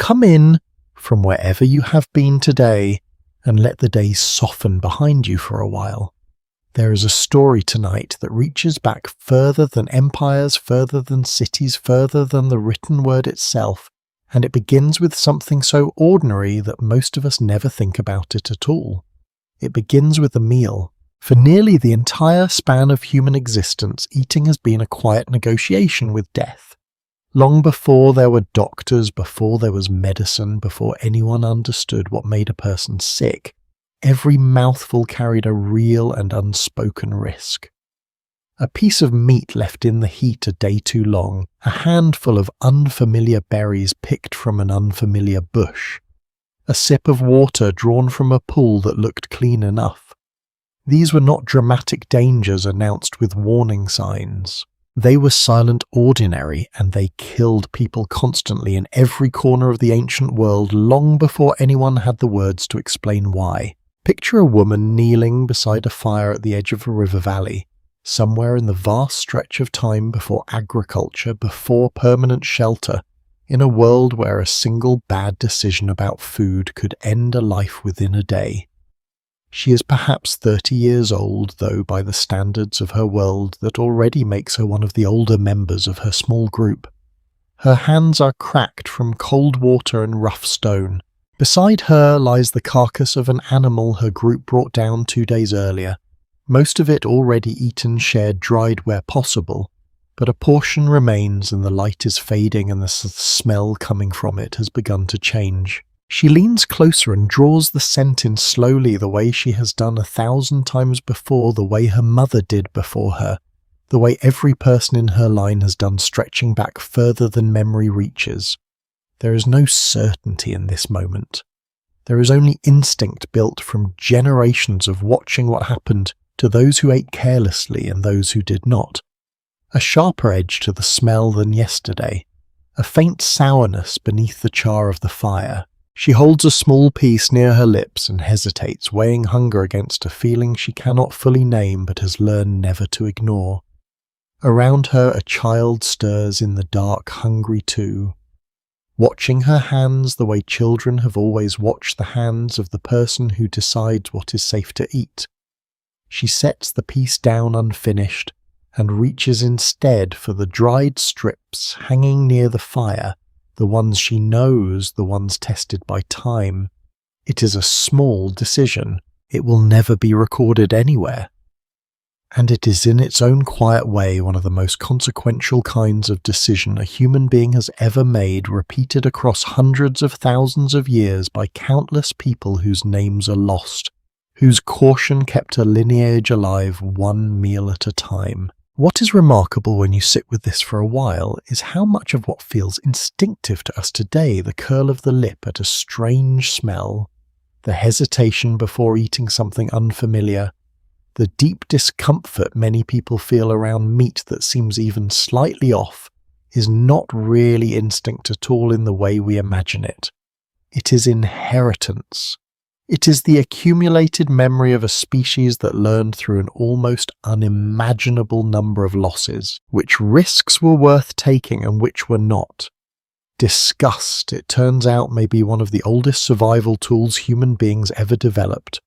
Come in from wherever you have been today and let the day soften behind you for a while. There is a story tonight that reaches back further than empires, further than cities, further than the written word itself, and it begins with something so ordinary that most of us never think about it at all. It begins with a meal. For nearly the entire span of human existence, eating has been a quiet negotiation with death. Long before there were doctors, before there was medicine, before anyone understood what made a person sick, every mouthful carried a real and unspoken risk. A piece of meat left in the heat a day too long, a handful of unfamiliar berries picked from an unfamiliar bush, a sip of water drawn from a pool that looked clean enough. These were not dramatic dangers announced with warning signs. They were silent ordinary, and they killed people constantly in every corner of the ancient world long before anyone had the words to explain why. Picture a woman kneeling beside a fire at the edge of a river valley, somewhere in the vast stretch of time before agriculture, before permanent shelter, in a world where a single bad decision about food could end a life within a day. She is perhaps 30 years old, though, by the standards of her world that already makes her one of the older members of her small group. Her hands are cracked from cold water and rough stone. Beside her lies the carcass of an animal her group brought down 2 days earlier, most of it already eaten, shared, dried where possible, but a portion remains and the light is fading and the smell coming from it has begun to change. She leans closer and draws the scent in slowly, the way she has done 1,000 times before, the way her mother did before her, the way every person in her line has done, stretching back further than memory reaches. There is no certainty in this moment. There is only instinct built from generations of watching what happened to those who ate carelessly and those who did not. A sharper edge to the smell than yesterday, a faint sourness beneath the char of the fire. She holds a small piece near her lips and hesitates, weighing hunger against a feeling she cannot fully name but has learned never to ignore. Around her a child stirs in the dark, hungry too, watching her hands the way children have always watched the hands of the person who decides what is safe to eat. She sets the piece down unfinished and reaches instead for the dried strips hanging near the fire, the ones she knows, the ones tested by time. It is a small decision. It will never be recorded anywhere. And it is in its own quiet way one of the most consequential kinds of decision a human being has ever made, repeated across hundreds of thousands of years by countless people whose names are lost, whose caution kept a lineage alive one meal at a time. What is remarkable when you sit with this for a while is how much of what feels instinctive to us today, the curl of the lip at a strange smell, the hesitation before eating something unfamiliar, the deep discomfort many people feel around meat that seems even slightly off, is not really instinct at all in the way we imagine it. It is inheritance. It is the accumulated memory of a species that learned through an almost unimaginable number of losses, which risks were worth taking and which were not. Disgust, it turns out, may be one of the oldest survival tools human beings ever developed.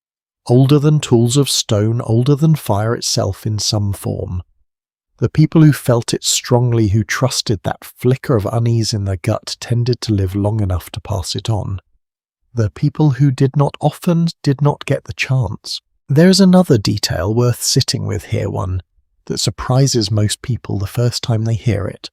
Older than tools of stone, older than fire itself in some form. The people who felt it strongly, who trusted that flicker of unease in their gut, tended to live long enough to pass it on. The people who did not often did not get the chance. There is another detail worth sitting with here, one that surprises most people the first time they hear it.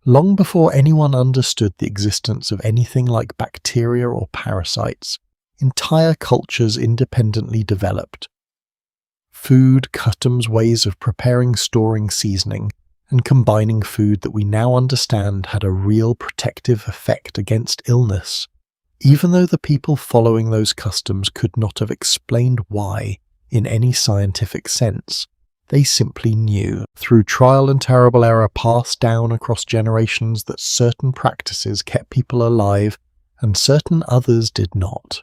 Long before anyone understood the existence of anything like bacteria or parasites, entire cultures independently developed. Food, customs, ways of preparing, storing, seasoning, and combining food that we now understand had a real protective effect against illness. Even though the people following those customs could not have explained why in any scientific sense, they simply knew, through trial and terrible error passed down across generations, that certain practices kept people alive and certain others did not.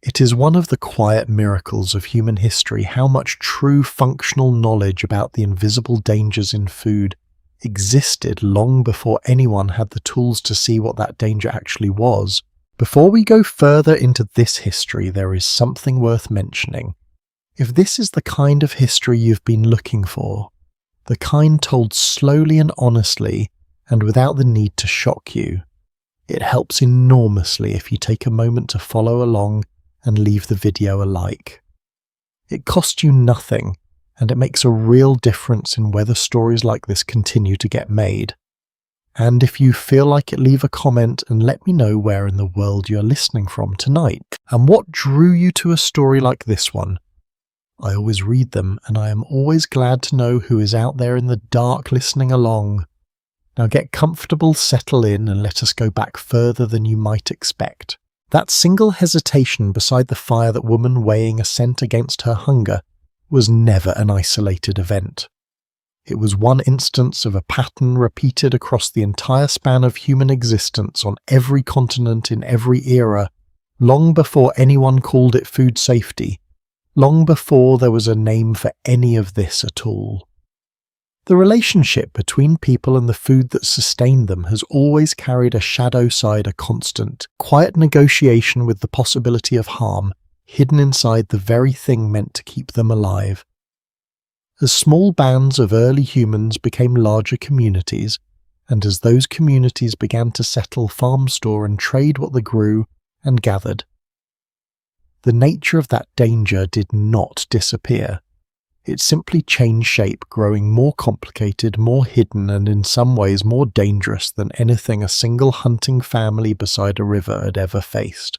It is one of the quiet miracles of human history how much true functional knowledge about the invisible dangers in food existed long before anyone had the tools to see what that danger actually was. Before we go further into this history, there is something worth mentioning. If this is the kind of history you've been looking for, the kind told slowly and honestly and without the need to shock you, it helps enormously if you take a moment to follow along and leave the video a like. It costs you nothing, and it makes a real difference in whether stories like this continue to get made. And if you feel like it, leave a comment and let me know where in the world you're listening from tonight, and what drew you to a story like this one. I always read them, and I am always glad to know who is out there in the dark listening along. Now get comfortable, settle in, and let us go back further than you might expect. That single hesitation beside the fire, that woman weighing a scent against her hunger, was never an isolated event. It was one instance of a pattern repeated across the entire span of human existence on every continent in every era, long before anyone called it food safety, long before there was a name for any of this at all. The relationship between people and the food that sustained them has always carried a shadow side, a constant, quiet negotiation with the possibility of harm, hidden inside the very thing meant to keep them alive. As small bands of early humans became larger communities, and as those communities began to settle, farm, store, and trade what they grew and gathered, the nature of that danger did not disappear. It simply changed shape, growing more complicated, more hidden, and in some ways more dangerous than anything a single hunting family beside a river had ever faced.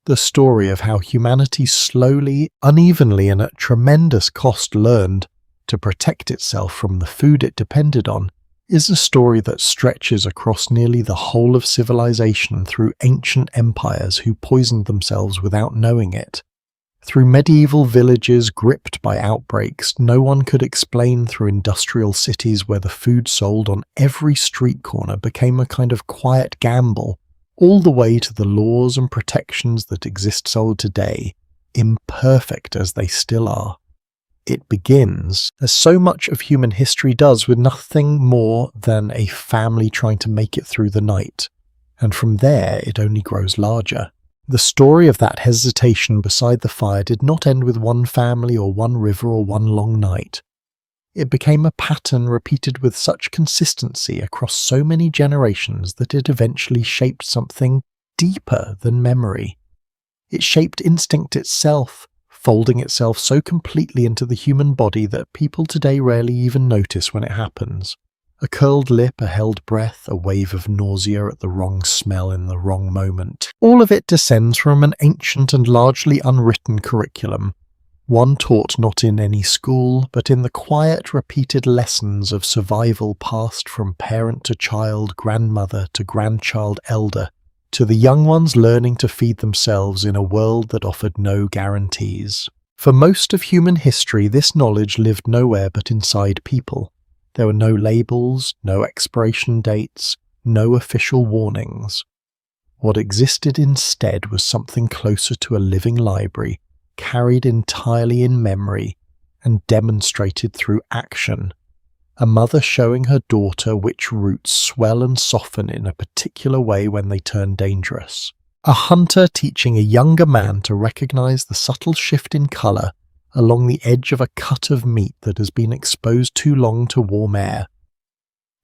The story of how humanity slowly, unevenly, and at tremendous cost learned to protect itself from the food it depended on is a story that stretches across nearly the whole of civilization, through ancient empires who poisoned themselves without knowing it, through medieval villages gripped by outbreaks no one could explain, through industrial cities where the food sold on every street corner became a kind of quiet gamble, all the way to the laws and protections that exist so today, imperfect as they still are. It begins, as so much of human history does, with nothing more than a family trying to make it through the night, and from there it only grows larger. The story of that hesitation beside the fire did not end with one family or one river or one long night. It became a pattern repeated with such consistency across so many generations that it eventually shaped something deeper than memory. It shaped instinct itself, folding itself so completely into the human body that people today rarely even notice when it happens. A curled lip, a held breath, a wave of nausea at the wrong smell in the wrong moment. All of it descends from an ancient and largely unwritten curriculum, one taught not in any school, but in the quiet, repeated lessons of survival passed from parent to child, grandmother to grandchild elder, to the young ones learning to feed themselves in a world that offered no guarantees. For most of human history, this knowledge lived nowhere but inside people. There were no labels, no expiration dates, no official warnings. What existed instead was something closer to a living library, carried entirely in memory and demonstrated through action. A mother showing her daughter which roots swell and soften in a particular way when they turn dangerous. A hunter teaching a younger man to recognize the subtle shift in color along the edge of a cut of meat that has been exposed too long to warm air.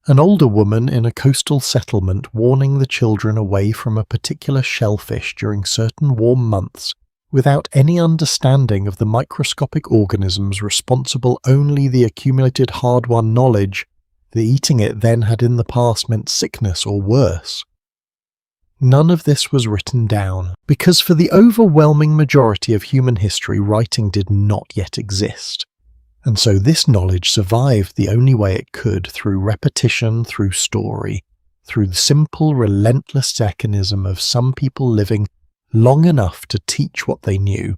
An older woman in a coastal settlement warning the children away from a particular shellfish during certain warm months, without any understanding of the microscopic organisms responsible, only the accumulated hard-won knowledge that eating it then had in the past meant sickness or worse. None of this was written down, because for the overwhelming majority of human history, writing did not yet exist. And so this knowledge survived the only way it could, through repetition, through story, through the simple, relentless mechanism of some people living long enough to teach what they knew,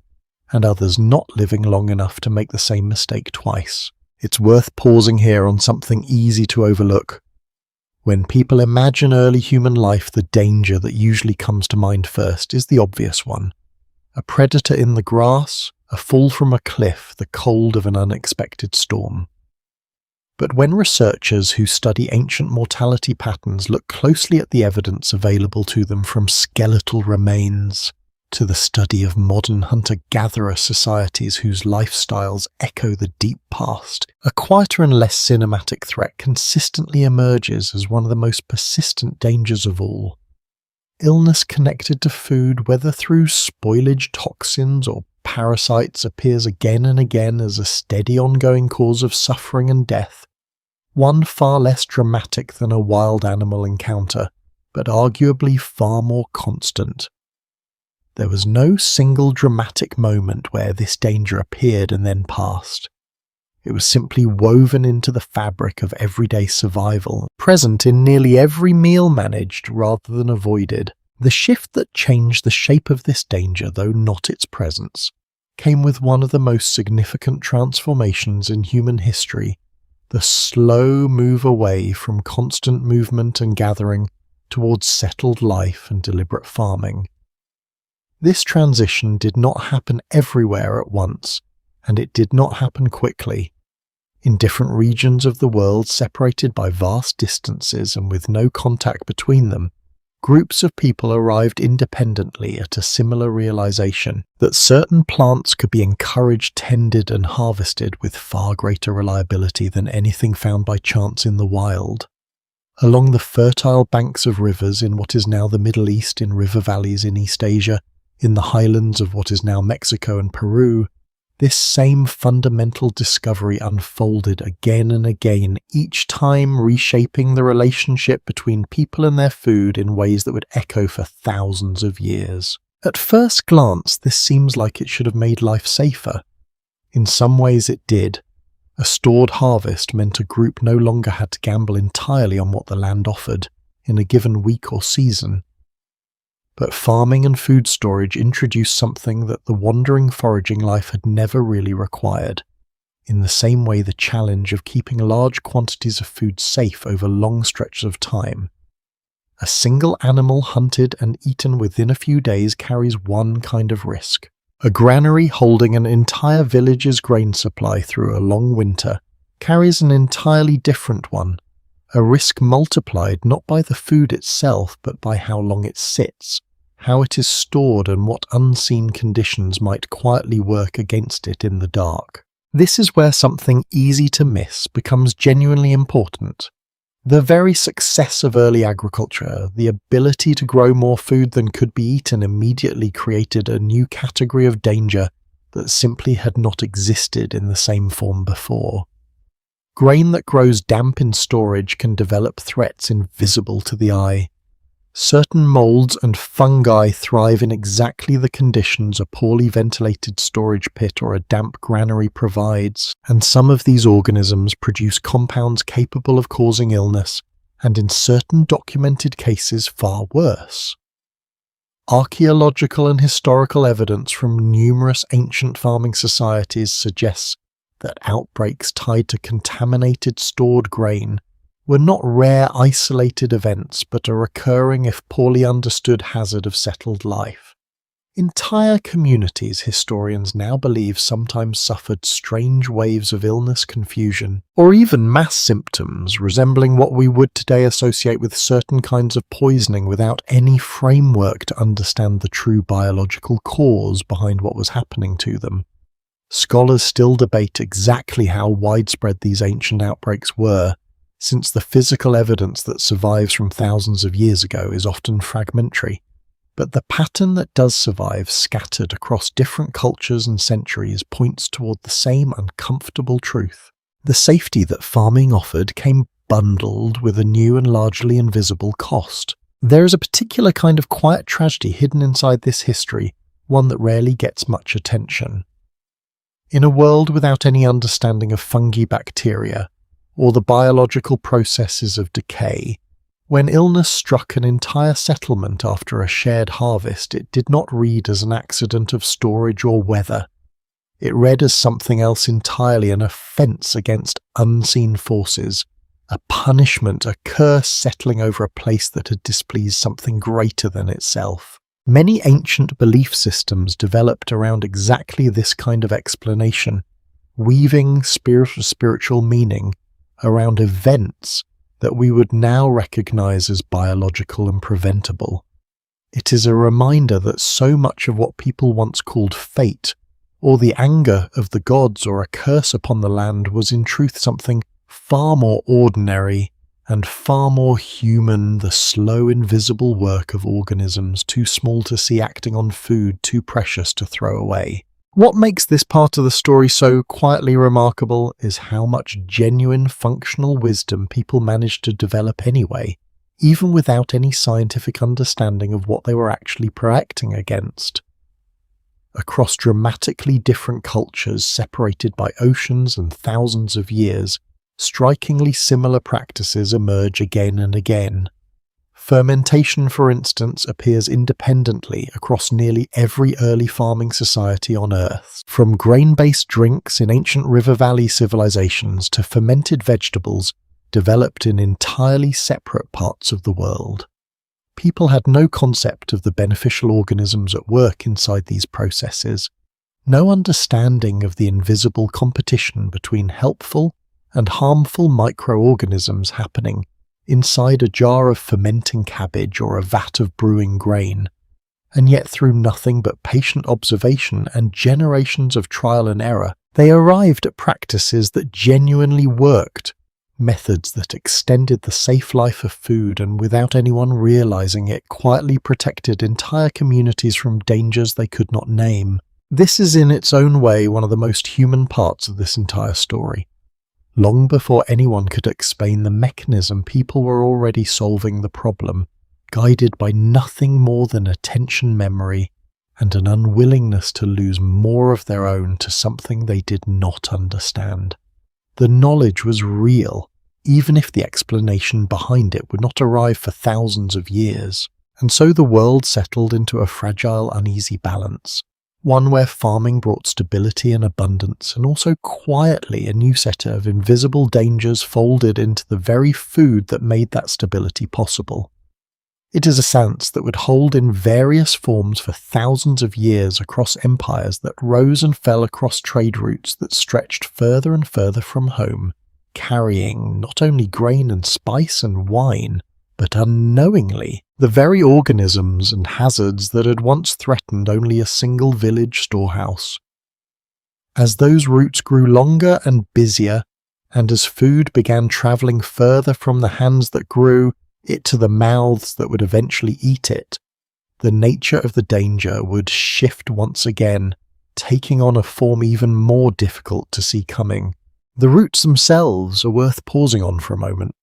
and others not living long enough to make the same mistake twice. It's worth pausing here on something easy to overlook. When people imagine early human life, the danger that usually comes to mind first is the obvious one. A predator in the grass, a fall from a cliff, the cold of an unexpected storm. But when researchers who study ancient mortality patterns look closely at the evidence available to them from skeletal remains to the study of modern hunter-gatherer societies whose lifestyles echo the deep past, a quieter and less cinematic threat consistently emerges as one of the most persistent dangers of all. Illness connected to food, whether through spoilage toxins or parasites, appears again and again as a steady ongoing cause of suffering and death, one far less dramatic than a wild animal encounter, but arguably far more constant. There was no single dramatic moment where this danger appeared and then passed. It was simply woven into the fabric of everyday survival, present in nearly every meal managed rather than avoided. The shift that changed the shape of this danger, though not its presence, came with one of the most significant transformations in human history: the slow move away from constant movement and gathering towards settled life and deliberate farming. This transition did not happen everywhere at once, and it did not happen quickly. In different regions of the world, separated by vast distances and with no contact between them, groups of people arrived independently at a similar realization that certain plants could be encouraged, tended, and harvested with far greater reliability than anything found by chance in the wild. Along the fertile banks of rivers in what is now the Middle East, in river valleys in East Asia, in the highlands of what is now Mexico and Peru, this same fundamental discovery unfolded again and again, each time reshaping the relationship between people and their food in ways that would echo for thousands of years. At first glance, this seems like it should have made life safer. In some ways it did. A stored harvest meant a group no longer had to gamble entirely on what the land offered in a given week or season. But farming and food storage introduced something that the wandering foraging life had never really required, in the same way the challenge of keeping large quantities of food safe over long stretches of time. A single animal hunted and eaten within a few days carries one kind of risk. A granary holding an entire village's grain supply through a long winter carries an entirely different one, a risk multiplied not by the food itself but by how long it sits, how it is stored, and what unseen conditions might quietly work against it in the dark. This is where something easy to miss becomes genuinely important. The very success of early agriculture, the ability to grow more food than could be eaten, immediately created a new category of danger that simply had not existed in the same form before. Grain that grows damp in storage can develop threats invisible to the eye. Certain molds and fungi thrive in exactly the conditions a poorly ventilated storage pit or a damp granary provides, and some of these organisms produce compounds capable of causing illness, and in certain documented cases far worse. Archaeological and historical evidence from numerous ancient farming societies suggests that outbreaks tied to contaminated stored grain were not rare isolated events, but a recurring, if poorly understood, hazard of settled life. Entire communities, historians now believe, sometimes suffered strange waves of illness, confusion, or even mass symptoms resembling what we would today associate with certain kinds of poisoning without any framework to understand the true biological cause behind what was happening to them. Scholars still debate exactly how widespread these ancient outbreaks were, since the physical evidence that survives from thousands of years ago is often fragmentary. But the pattern that does survive, scattered across different cultures and centuries, points toward the same uncomfortable truth. The safety that farming offered came bundled with a new and largely invisible cost. There is a particular kind of quiet tragedy hidden inside this history, one that rarely gets much attention. In a world without any understanding of fungi, bacteria, or the biological processes of decay, when illness struck an entire settlement after a shared harvest, it did not read as an accident of storage or weather. It read as something else entirely, an offence against unseen forces, a punishment, a curse settling over a place that had displeased something greater than itself. Many ancient belief systems developed around exactly this kind of explanation, weaving spiritual meaning around events that we would now recognize as biological and preventable. It is a reminder that so much of what people once called fate, or the anger of the gods, or a curse upon the land, was in truth something far more ordinary and far more human, the slow, invisible work of organisms too small to see acting on food too precious to throw away. What makes this part of the story so quietly remarkable is how much genuine functional wisdom people managed to develop anyway, even without any scientific understanding of what they were actually proacting against. Across dramatically different cultures separated by oceans and thousands of years, strikingly similar practices emerge again and again. Fermentation, for instance, appears independently across nearly every early farming society on Earth, from grain-based drinks in ancient river valley civilizations to fermented vegetables developed in entirely separate parts of the world. People had no concept of the beneficial organisms at work inside these processes, no understanding of the invisible competition between helpful and harmful microorganisms happening inside a jar of fermenting cabbage or a vat of brewing grain, and yet through nothing but patient observation and generations of trial and error, they arrived at practices that genuinely worked, methods that extended the safe life of food and without anyone realizing it quietly protected entire communities from dangers they could not name. This is in its own way one of the most human parts of this entire story. Long before anyone could explain the mechanism, people were already solving the problem, guided by nothing more than attention memory and an unwillingness to lose more of their own to something they did not understand. The knowledge was real, even if the explanation behind it would not arrive for thousands of years, and so the world settled into a fragile, uneasy balance. One where farming brought stability and abundance, and also quietly a new set of invisible dangers folded into the very food that made that stability possible. It is a sense that would hold in various forms for thousands of years across empires that rose and fell across trade routes that stretched further and further from home, carrying not only grain and spice and wine, but unknowingly the very organisms and hazards that had once threatened only a single village storehouse. As those routes grew longer and busier, and as food began travelling further from the hands that grew it to the mouths that would eventually eat it, the nature of the danger would shift once again, taking on a form even more difficult to see coming. The routes themselves are worth pausing on for a moment,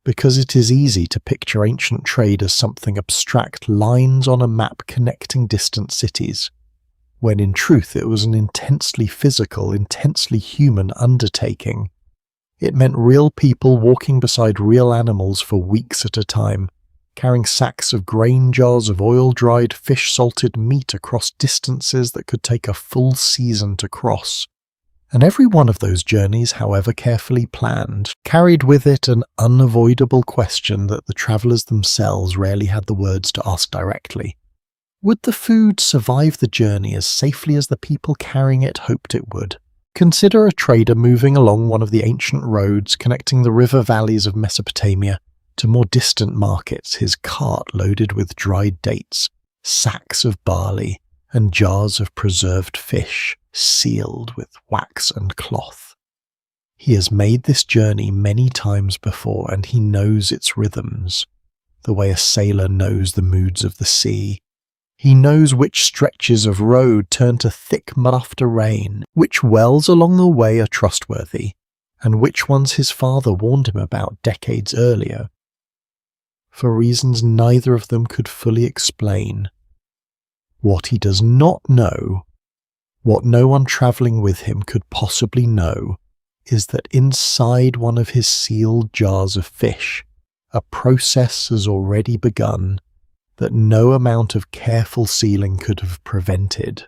because it is easy to picture ancient trade as something abstract, lines on a map connecting distant cities, when in truth it was an intensely physical, intensely human undertaking. It meant real people walking beside real animals for weeks at a time, carrying sacks of grain, jars of oil-dried, fish-salted meat across distances that could take a full season to cross. And every one of those journeys, however carefully planned, carried with it an unavoidable question that the travellers themselves rarely had the words to ask directly. Would the food survive the journey as safely as the people carrying it hoped it would? Consider a trader moving along one of the ancient roads connecting the river valleys of Mesopotamia to more distant markets, his cart loaded with dried dates, sacks of barley, and jars of preserved fish, sealed with wax and cloth. He has made this journey many times before, and he knows its rhythms, the way a sailor knows the moods of the sea. He knows which stretches of road turn to thick mud after rain, which wells along the way are trustworthy, and which ones his father warned him about decades earlier. For reasons neither of them could fully explain, what he does not know, what no one travelling with him could possibly know, is that inside one of his sealed jars of fish, a process has already begun that no amount of careful sealing could have prevented.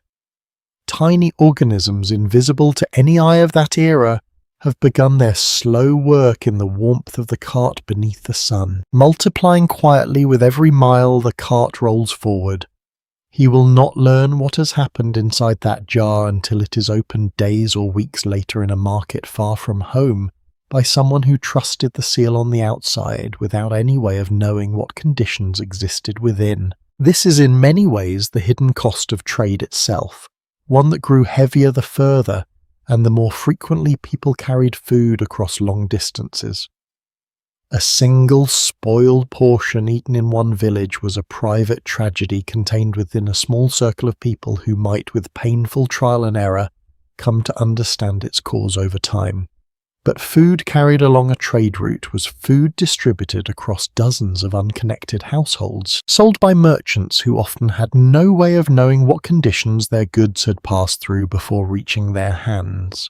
Tiny organisms invisible to any eye of that era have begun their slow work in the warmth of the cart beneath the sun, multiplying quietly with every mile the cart rolls forward. He will not learn what has happened inside that jar until it is opened days or weeks later in a market far from home, by someone who trusted the seal on the outside without any way of knowing what conditions existed within. This is in many ways the hidden cost of trade itself, one that grew heavier the further and the more frequently people carried food across long distances. A single spoiled portion eaten in one village was a private tragedy contained within a small circle of people who might, with painful trial and error, come to understand its cause over time. But food carried along a trade route was food distributed across dozens of unconnected households, sold by merchants who often had no way of knowing what conditions their goods had passed through before reaching their hands.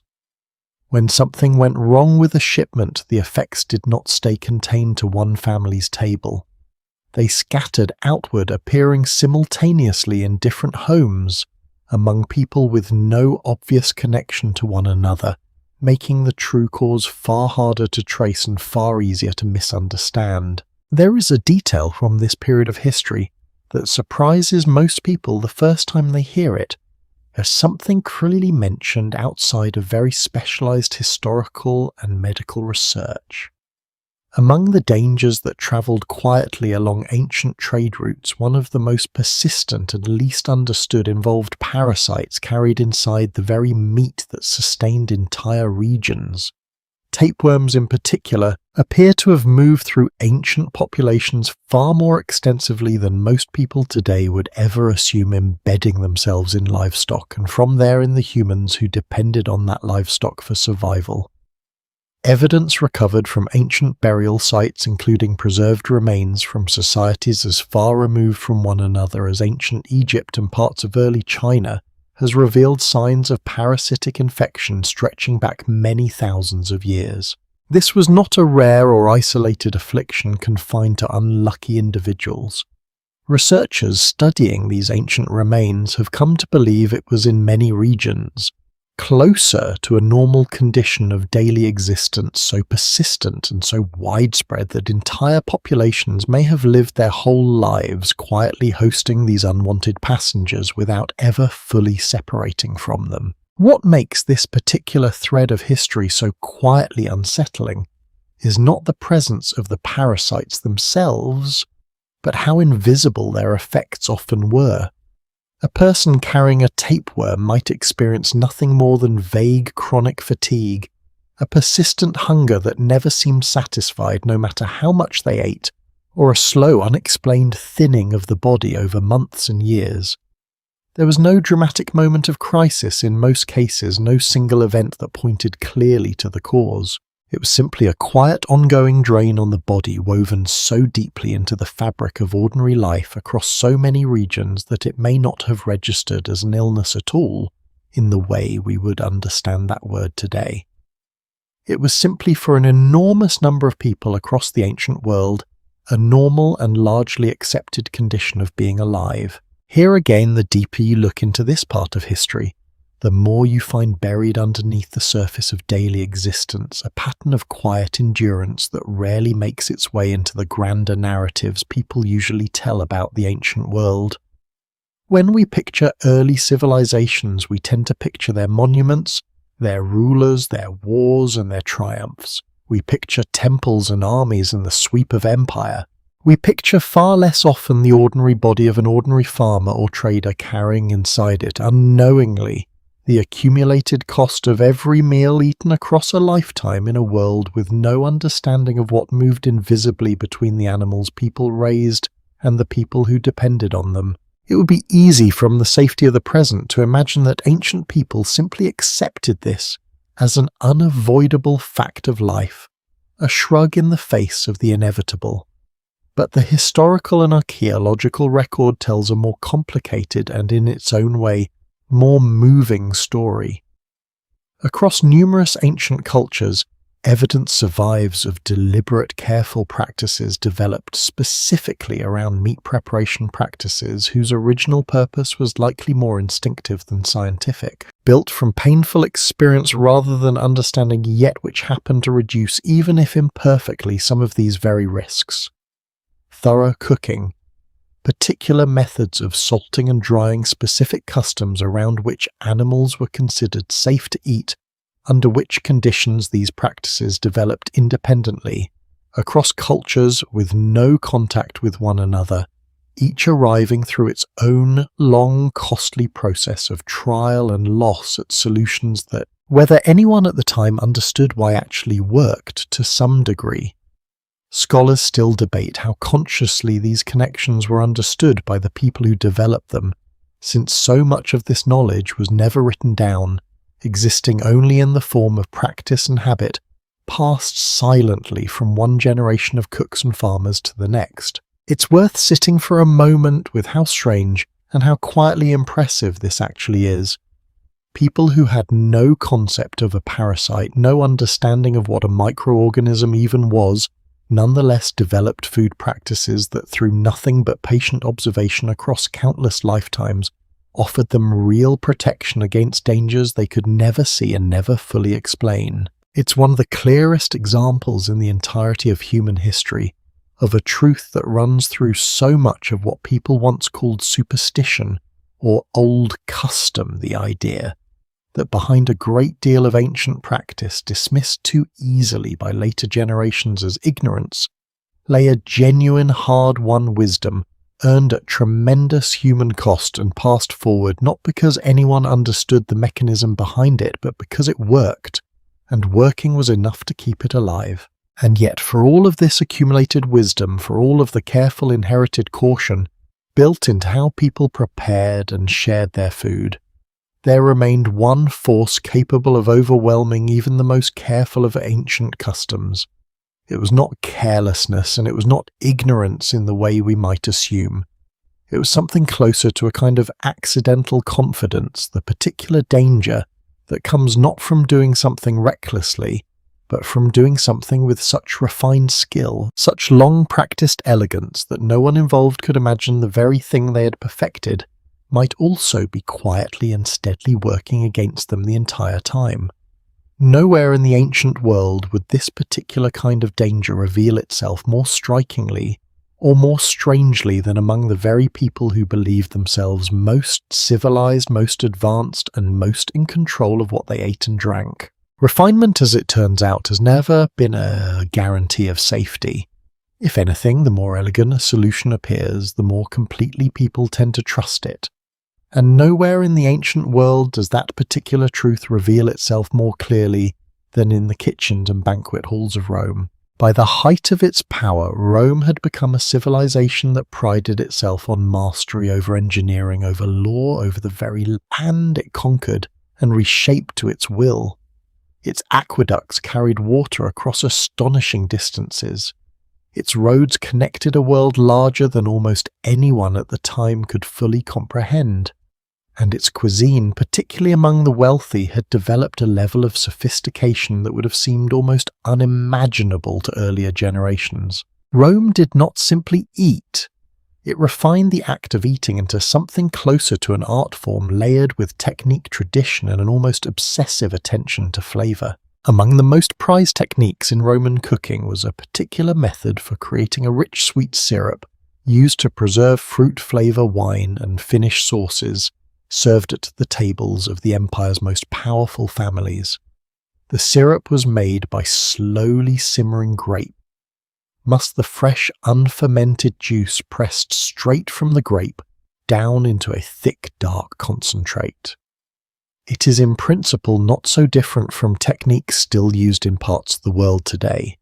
When something went wrong with a shipment, the effects did not stay contained to one family's table. They scattered outward, appearing simultaneously in different homes, among people with no obvious connection to one another, making the true cause far harder to trace and far easier to misunderstand. There is a detail from this period of history that surprises most people the first time they hear it, as something clearly mentioned outside of very specialized historical and medical research. Among the dangers that traveled quietly along ancient trade routes, one of the most persistent and least understood involved parasites carried inside the very meat that sustained entire regions. Tapeworms in particular appear to have moved through ancient populations far more extensively than most people today would ever assume, embedding themselves in livestock and from there in the humans who depended on that livestock for survival. Evidence recovered from ancient burial sites, including preserved remains from societies as far removed from one another as ancient Egypt and parts of early China, has revealed signs of parasitic infection stretching back many thousands of years. This was not a rare or isolated affliction confined to unlucky individuals. Researchers studying these ancient remains have come to believe it was in many regions, closer to a normal condition of daily existence, so persistent and so widespread that entire populations may have lived their whole lives quietly hosting these unwanted passengers without ever fully separating from them. What makes this particular thread of history so quietly unsettling is not the presence of the parasites themselves, but how invisible their effects often were. A person carrying a tapeworm might experience nothing more than vague chronic fatigue, a persistent hunger that never seemed satisfied no matter how much they ate, or a slow, unexplained thinning of the body over months and years. There was no dramatic moment of crisis, in most cases no single event that pointed clearly to the cause. It was simply a quiet, ongoing drain on the body woven so deeply into the fabric of ordinary life across so many regions that it may not have registered as an illness at all in the way we would understand that word today. It was simply for an enormous number of people across the ancient world a normal and largely accepted condition of being alive. Here again, the deeper you look into this part of history, the more you find buried underneath the surface of daily existence a pattern of quiet endurance that rarely makes its way into the grander narratives people usually tell about the ancient world. When we picture early civilizations, we tend to picture their monuments, their rulers, their wars, and their triumphs. We picture temples and armies and the sweep of empire. We picture far less often the ordinary body of an ordinary farmer or trader carrying inside it, unknowingly, the accumulated cost of every meal eaten across a lifetime in a world with no understanding of what moved invisibly between the animals people raised and the people who depended on them. It would be easy from the safety of the present to imagine that ancient people simply accepted this as an unavoidable fact of life, a shrug in the face of the inevitable. But the historical and archaeological record tells a more complicated and, in its own way, more moving story. Across numerous ancient cultures, evidence survives of deliberate, careful practices developed specifically around meat preparation practices whose original purpose was likely more instinctive than scientific, built from painful experience rather than understanding, yet which happened to reduce, even if imperfectly, some of these very risks. Thorough cooking, particular methods of salting and drying specific customs around which animals were considered safe to eat, under which conditions these practices developed independently, across cultures with no contact with one another, each arriving through its own long, costly process of trial and loss at solutions that, whether anyone at the time understood why, actually worked to some degree. Scholars still debate how consciously these connections were understood by the people who developed them, since so much of this knowledge was never written down, existing only in the form of practice and habit, passed silently from one generation of cooks and farmers to the next. It's worth sitting for a moment with how strange and how quietly impressive this actually is. People who had no concept of a parasite, no understanding of what a microorganism even was, nonetheless developed food practices that, through nothing but patient observation across countless lifetimes, offered them real protection against dangers they could never see and never fully explain. It's one of the clearest examples in the entirety of human history of a truth that runs through so much of what people once called superstition or old custom, the idea that behind a great deal of ancient practice dismissed too easily by later generations as ignorance lay a genuine hard-won wisdom earned at tremendous human cost and passed forward not because anyone understood the mechanism behind it, but because it worked, and working was enough to keep it alive. And yet, for all of this accumulated wisdom, for all of the careful inherited caution built into how people prepared and shared their food, there remained one force capable of overwhelming even the most careful of ancient customs. It was not carelessness, and it was not ignorance in the way we might assume. It was something closer to a kind of accidental confidence, the particular danger that comes not from doing something recklessly, but from doing something with such refined skill, such long-practiced elegance that no one involved could imagine the very thing they had perfected might also be quietly and steadily working against them the entire time. Nowhere in the ancient world would this particular kind of danger reveal itself more strikingly or more strangely than among the very people who believed themselves most civilized, most advanced, and most in control of what they ate and drank. Refinement, as it turns out, has never been a guarantee of safety. If anything, the more elegant a solution appears, the more completely people tend to trust it. And nowhere in the ancient world does that particular truth reveal itself more clearly than in the kitchens and banquet halls of Rome. By the height of its power, Rome had become a civilization that prided itself on mastery over engineering, over law, over the very land it conquered and reshaped to its will. Its aqueducts carried water across astonishing distances. Its roads connected a world larger than almost anyone at the time could fully comprehend. And its cuisine, particularly among the wealthy, had developed a level of sophistication that would have seemed almost unimaginable to earlier generations. Rome did not simply eat. It refined the act of eating into something closer to an art form layered with technique, tradition, and an almost obsessive attention to flavour. Among the most prized techniques in Roman cooking was a particular method for creating a rich sweet syrup used to preserve fruit flavour wine and finish sauces, served at the tables of the empire's most powerful families. The syrup was made by slowly simmering grape. Must the fresh, unfermented juice pressed straight from the grape down into a thick, dark concentrate. It is in principle not so different from techniques still used in parts of the world today.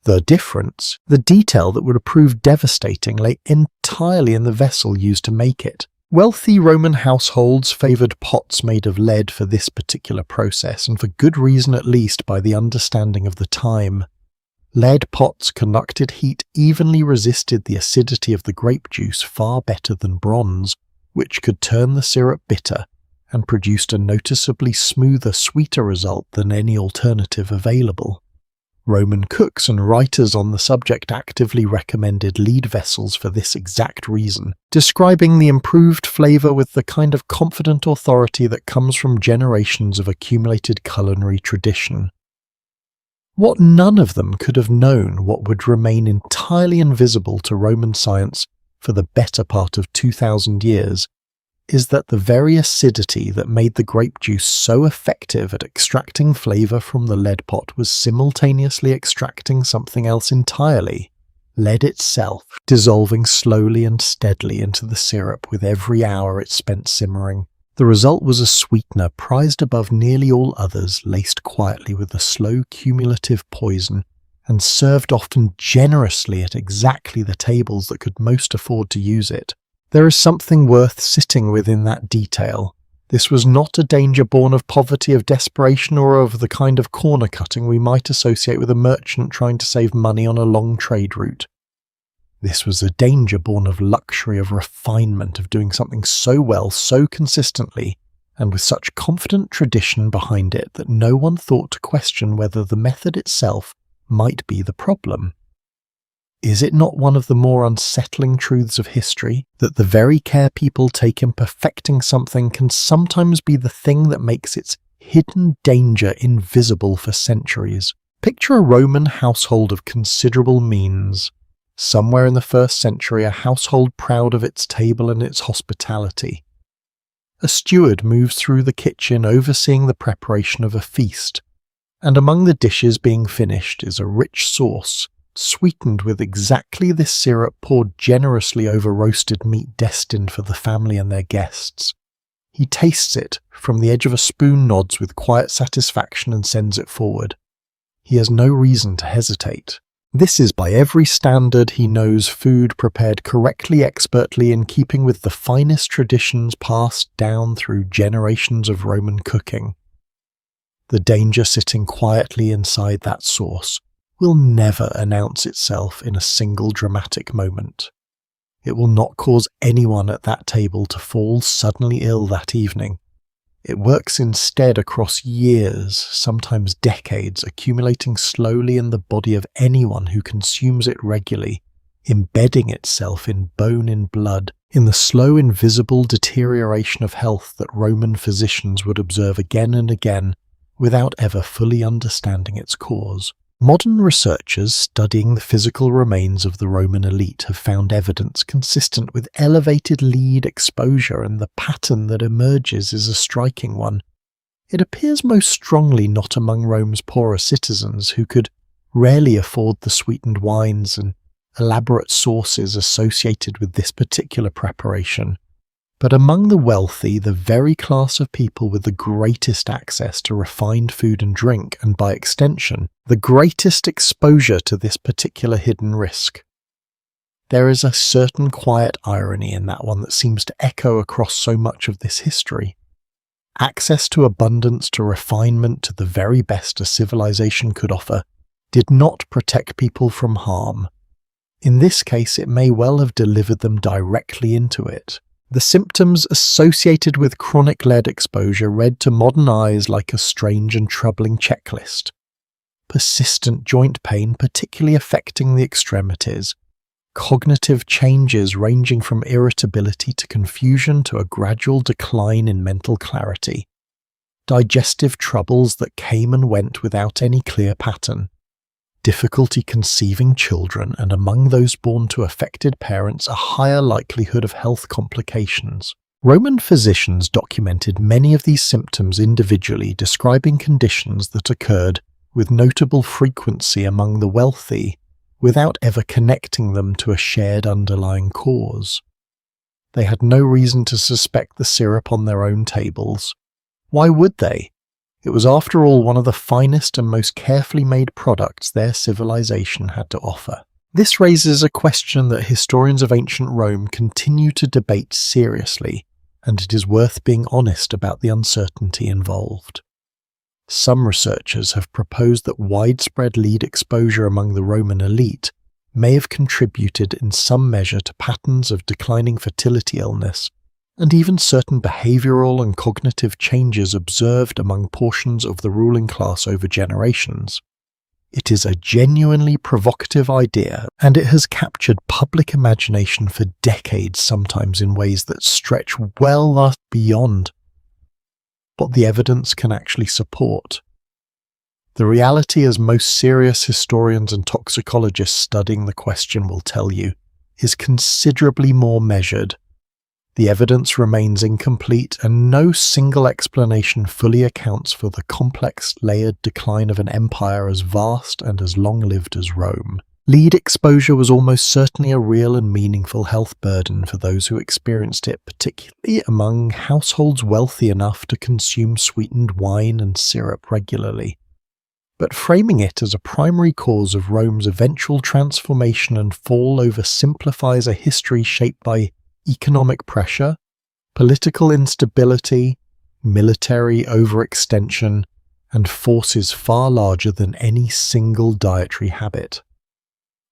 The difference, the detail that would have proved devastating, lay entirely in the vessel used to make it. Wealthy Roman households favoured pots made of lead for this particular process, and for good reason, at least by the understanding of the time. Lead pots conducted heat evenly resisted the acidity of the grape juice far better than bronze, which could turn the syrup bitter, and produced a noticeably smoother, sweeter result than any alternative available. Roman cooks and writers on the subject actively recommended lead vessels for this exact reason, describing the improved flavour with the kind of confident authority that comes from generations of accumulated culinary tradition. What none of them could have known, what would remain entirely invisible to Roman science for the better part of 2,000 years, is that the very acidity that made the grape juice so effective at extracting flavour from the lead pot was simultaneously extracting something else entirely, lead itself, dissolving slowly and steadily into the syrup with every hour it spent simmering. The result was a sweetener prized above nearly all others, laced quietly with a slow cumulative poison, and served often generously at exactly the tables that could most afford to use it. There is something worth sitting with in that detail. This was not a danger born of poverty, of desperation, or of the kind of corner cutting we might associate with a merchant trying to save money on a long trade route. This was a danger born of luxury, of refinement, of doing something so well, so consistently, and with such confident tradition behind it that no one thought to question whether the method itself might be the problem. Is it not one of the more unsettling truths of history that the very care people take in perfecting something can sometimes be the thing that makes its hidden danger invisible for centuries? Picture a Roman household of considerable means. Somewhere in the 1st century, a household proud of its table and its hospitality. A steward moves through the kitchen overseeing the preparation of a feast, and among the dishes being finished is a rich sauce, sweetened with exactly this syrup poured generously over roasted meat destined for the family and their guests. He tastes it, from the edge of a spoon nods with quiet satisfaction and sends it forward. He has no reason to hesitate. This is by every standard he knows food prepared correctly, expertly, in keeping with the finest traditions passed down through generations of Roman cooking. The danger sitting quietly inside that sauce will never announce itself in a single dramatic moment. It will not cause anyone at that table to fall suddenly ill that evening. It works instead across years, sometimes decades, accumulating slowly in the body of anyone who consumes it regularly, embedding itself in bone and blood, in the slow invisible deterioration of health that Roman physicians would observe again and again, without ever fully understanding its cause. Modern researchers studying the physical remains of the Roman elite have found evidence consistent with elevated lead exposure, and the pattern that emerges is a striking one. It appears most strongly not among Rome's poorer citizens, who could rarely afford the sweetened wines and elaborate sauces associated with this particular preparation, but among the wealthy, the very class of people with the greatest access to refined food and drink, and by extension, the greatest exposure to this particular hidden risk. There is a certain quiet irony in that one that seems to echo across so much of this history. Access to abundance, to refinement, to the very best a civilization could offer, did not protect people from harm. In this case, it may well have delivered them directly into it. The symptoms associated with chronic lead exposure read to modern eyes like a strange and troubling checklist. Persistent joint pain, particularly affecting the extremities. Cognitive changes ranging from irritability to confusion to a gradual decline in mental clarity. Digestive troubles that came and went without any clear pattern. Difficulty conceiving children, and among those born to affected parents, a higher likelihood of health complications. Roman physicians documented many of these symptoms individually, describing conditions that occurred with notable frequency among the wealthy, without ever connecting them to a shared underlying cause. They had no reason to suspect the syrup on their own tables. Why would they? It was after all one of the finest and most carefully made products their civilization had to offer. This raises a question that historians of ancient Rome continue to debate seriously, and it is worth being honest about the uncertainty involved. Some researchers have proposed that widespread lead exposure among the Roman elite may have contributed in some measure to patterns of declining fertility illness, and even certain behavioral and cognitive changes observed among portions of the ruling class over generations. It is a genuinely provocative idea, and it has captured public imagination for decades, sometimes in ways that stretch well beyond what the evidence can actually support. The reality, as most serious historians and toxicologists studying the question will tell you, is considerably more measured. The evidence remains incomplete, and no single explanation fully accounts for the complex, layered decline of an empire as vast and as long-lived as Rome. Lead exposure was almost certainly a real and meaningful health burden for those who experienced it, particularly among households wealthy enough to consume sweetened wine and syrup regularly. But framing it as a primary cause of Rome's eventual transformation and fall oversimplifies a history shaped by economic pressure, political instability, military overextension, and forces far larger than any single dietary habit.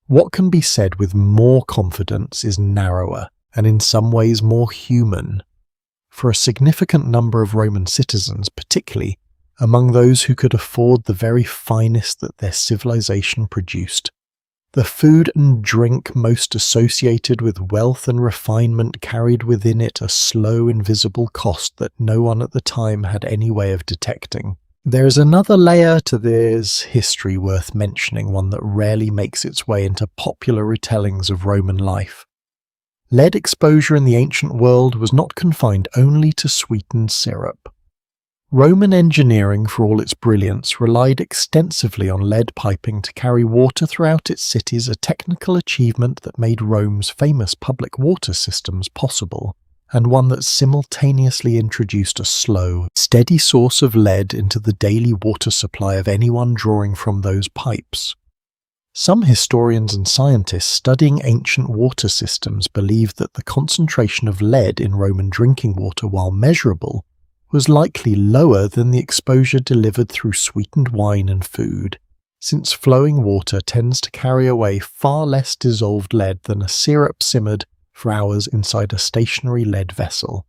What can be said with more confidence is narrower, and in some ways more human. For a significant number of Roman citizens, particularly among those who could afford the very finest that their civilization produced, the food and drink most associated with wealth and refinement carried within it a slow, invisible cost that no one at the time had any way of detecting. There is another layer to this history worth mentioning, one that rarely makes its way into popular retellings of Roman life. Lead exposure in the ancient world was not confined only to sweetened syrup. Roman engineering, for all its brilliance, relied extensively on lead piping to carry water throughout its cities, a technical achievement that made Rome's famous public water systems possible, and one that simultaneously introduced a slow, steady source of lead into the daily water supply of anyone drawing from those pipes. Some historians and scientists studying ancient water systems believe that the concentration of lead in Roman drinking water, while measurable, was likely lower than the exposure delivered through sweetened wine and food, since flowing water tends to carry away far less dissolved lead than a syrup simmered for hours inside a stationary lead vessel.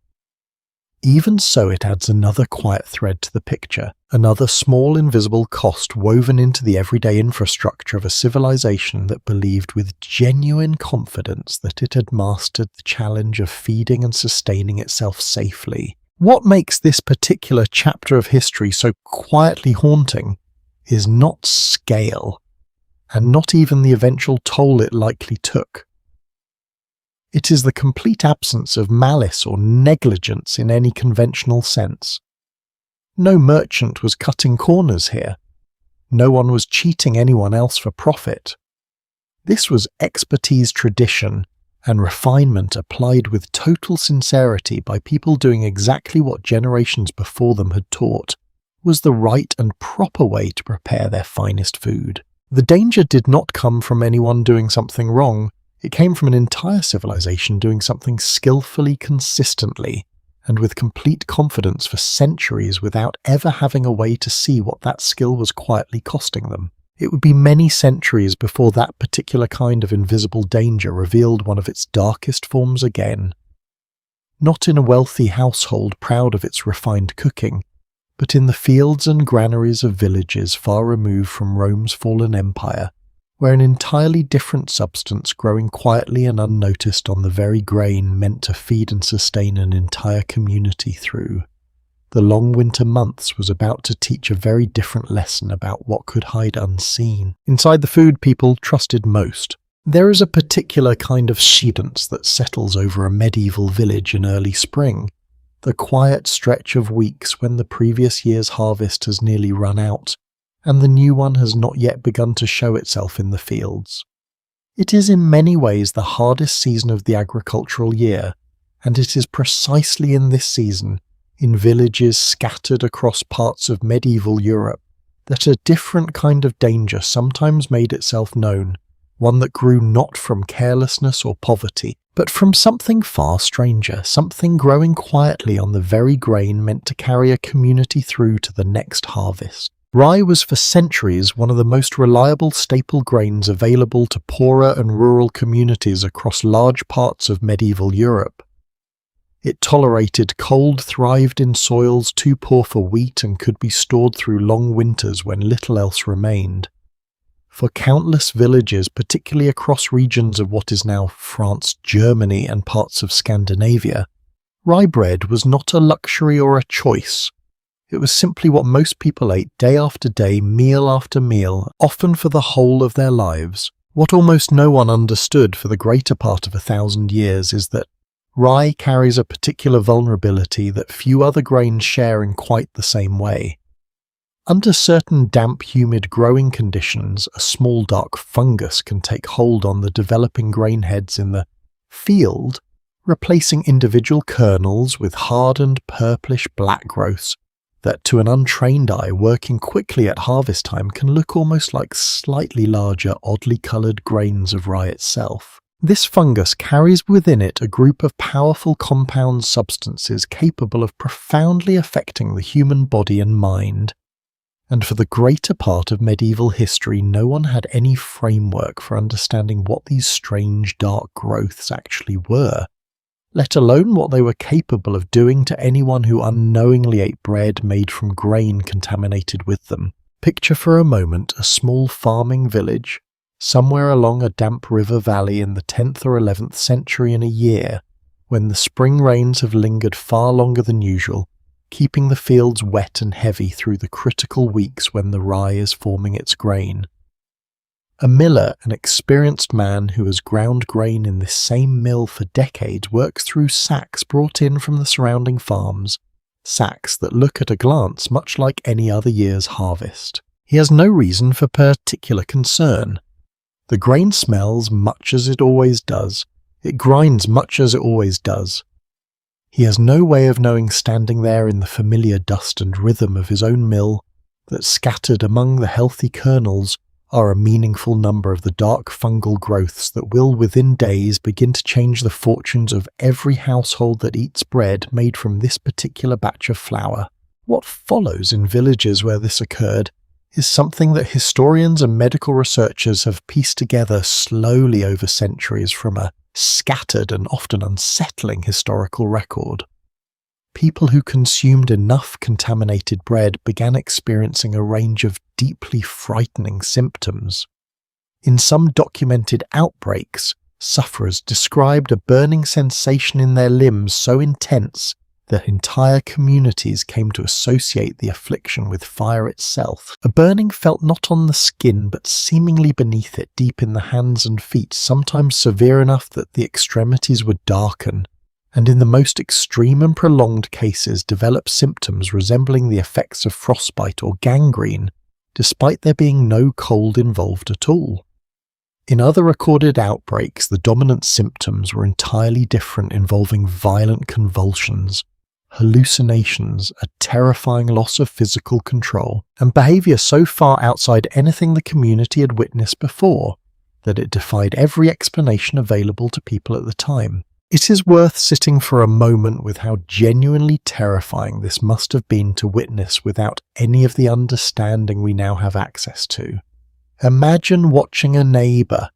Even so, it adds another quiet thread to the picture, another small invisible cost woven into the everyday infrastructure of a civilization that believed with genuine confidence that it had mastered the challenge of feeding and sustaining itself safely. What makes this particular chapter of history so quietly haunting is not scale, and not even the eventual toll it likely took. It is the complete absence of malice or negligence in any conventional sense. No merchant was cutting corners here. No one was cheating anyone else for profit. This was expertise, tradition, and refinement applied with total sincerity by people doing exactly what generations before them had taught was the right and proper way to prepare their finest food. The danger did not come from anyone doing something wrong. It came from an entire civilization doing something skillfully, consistently, and with complete confidence for centuries without ever having a way to see what that skill was quietly costing them. It would be many centuries before that particular kind of invisible danger revealed one of its darkest forms again. Not in a wealthy household proud of its refined cooking, but in the fields and granaries of villages far removed from Rome's fallen empire, where an entirely different substance growing quietly and unnoticed on the very grain meant to feed and sustain an entire community through the long winter months was about to teach a very different lesson about what could hide unseen inside the food people trusted most. There is a particular kind of silence that settles over a medieval village in early spring, the quiet stretch of weeks when the previous year's harvest has nearly run out, and the new one has not yet begun to show itself in the fields. It is in many ways the hardest season of the agricultural year, and it is precisely in this season, in villages scattered across parts of medieval Europe, that a different kind of danger sometimes made itself known, one that grew not from carelessness or poverty, but from something far stranger, something growing quietly on the very grain meant to carry a community through to the next harvest. Rye was for centuries one of the most reliable staple grains available to poorer and rural communities across large parts of medieval Europe. It tolerated cold, thrived in soils too poor for wheat, and could be stored through long winters when little else remained. For countless villages, particularly across regions of what is now France, Germany, and parts of Scandinavia, rye bread was not a luxury or a choice. It was simply what most people ate day after day, meal after meal, often for the whole of their lives. What almost no one understood for the greater part of 1,000 years is that Rye carries a particular vulnerability that few other grains share in quite the same way. Under certain damp, humid growing conditions, a small dark fungus can take hold on the developing grain heads in the field, replacing individual kernels with hardened purplish-black growths that, to an untrained eye working quickly at harvest time, can look almost like slightly larger, oddly coloured grains of rye itself. This fungus carries within it a group of powerful compound substances capable of profoundly affecting the human body and mind. And for the greater part of medieval history, no one had any framework for understanding what these strange dark growths actually were, let alone what they were capable of doing to anyone who unknowingly ate bread made from grain contaminated with them. Picture for a moment a small farming village, somewhere along a damp river valley in the 10th or 11th century in a year, when the spring rains have lingered far longer than usual, keeping the fields wet and heavy through the critical weeks when the rye is forming its grain. A miller, an experienced man who has ground grain in this same mill for decades, works through sacks brought in from the surrounding farms, sacks that look at a glance much like any other year's harvest. He has no reason for particular concern. The grain smells much as it always does. It grinds much as it always does. He has no way of knowing, standing there in the familiar dust and rhythm of his own mill, that scattered among the healthy kernels are a meaningful number of the dark fungal growths that will within days begin to change the fortunes of every household that eats bread made from this particular batch of flour. What follows in villages where this occurred is something that historians and medical researchers have pieced together slowly over centuries from a scattered and often unsettling historical record. People who consumed enough contaminated bread began experiencing a range of deeply frightening symptoms. In some documented outbreaks, sufferers described a burning sensation in their limbs so intense that entire communities came to associate the affliction with fire itself. A burning felt not on the skin but seemingly beneath it, deep in the hands and feet, sometimes severe enough that the extremities would darken, and in the most extreme and prolonged cases develop symptoms resembling the effects of frostbite or gangrene, despite there being no cold involved at all. In other recorded outbreaks, the dominant symptoms were entirely different, involving violent convulsions, hallucinations, a terrifying loss of physical control, and behaviour so far outside anything the community had witnessed before that it defied every explanation available to people at the time. It is worth sitting for a moment with how genuinely terrifying this must have been to witness without any of the understanding we now have access to. Imagine watching a neighbour,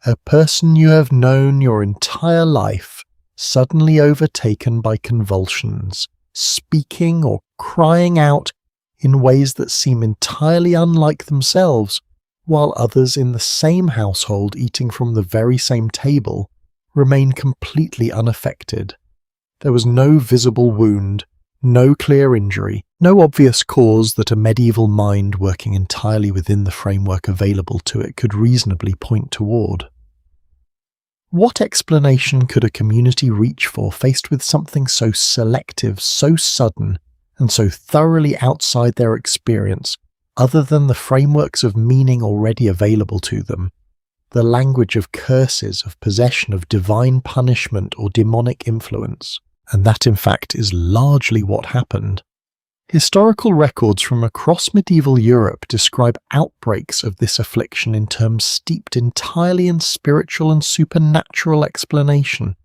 a person you have known your entire life, suddenly overtaken by convulsions, speaking or crying out in ways that seem entirely unlike themselves, while others in the same household eating from the very same table remain completely unaffected. There was no visible wound, no clear injury, no obvious cause that a medieval mind working entirely within the framework available to it could reasonably point toward. What explanation could a community reach for faced with something so selective, so sudden, and so thoroughly outside their experience, other than the frameworks of meaning already available to them? The language of curses, of possession, of divine punishment or demonic influence. And that, in fact, is largely what happened. Historical records from across medieval Europe describe outbreaks of this affliction in terms steeped entirely in spiritual and supernatural explanation.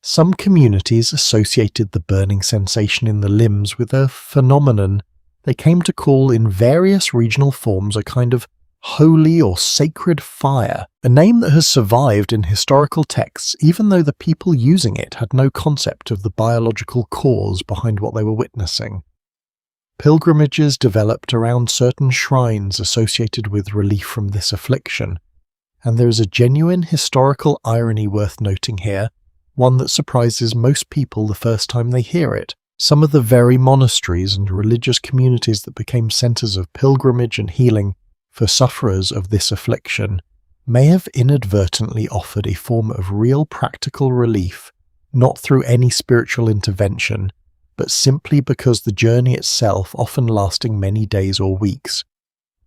Some communities associated the burning sensation in the limbs with a phenomenon they came to call in various regional forms a kind of holy or sacred fire, a name that has survived in historical texts even though the people using it had no concept of the biological cause behind what they were witnessing. Pilgrimages developed around certain shrines associated with relief from this affliction, and there is a genuine historical irony worth noting here, one that surprises most people the first time they hear it. Some of the very monasteries and religious communities that became centres of pilgrimage and healing for sufferers of this affliction may have inadvertently offered a form of real practical relief, not through any spiritual intervention, but simply because the journey itself, often lasting many days or weeks,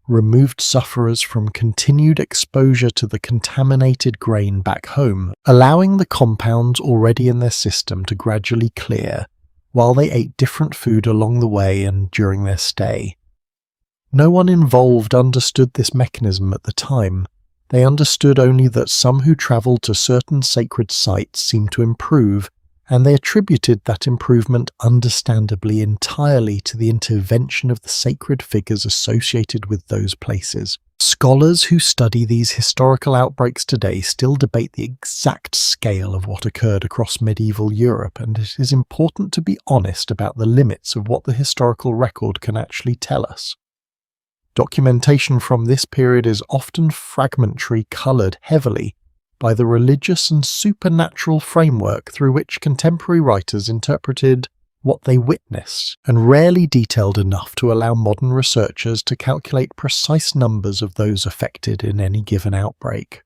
removed sufferers from continued exposure to the contaminated grain back home, allowing the compounds already in their system to gradually clear while they ate different food along the way and during their stay. No one involved understood this mechanism at the time. They understood only that some who travelled to certain sacred sites seemed to improve, and they attributed that improvement understandably entirely to the intervention of the sacred figures associated with those places. Scholars who study these historical outbreaks today still debate the exact scale of what occurred across medieval Europe, and it is important to be honest about the limits of what the historical record can actually tell us. Documentation from this period is often fragmentary, coloured heavily by the religious and supernatural framework through which contemporary writers interpreted what they witnessed, and rarely detailed enough to allow modern researchers to calculate precise numbers of those affected in any given outbreak.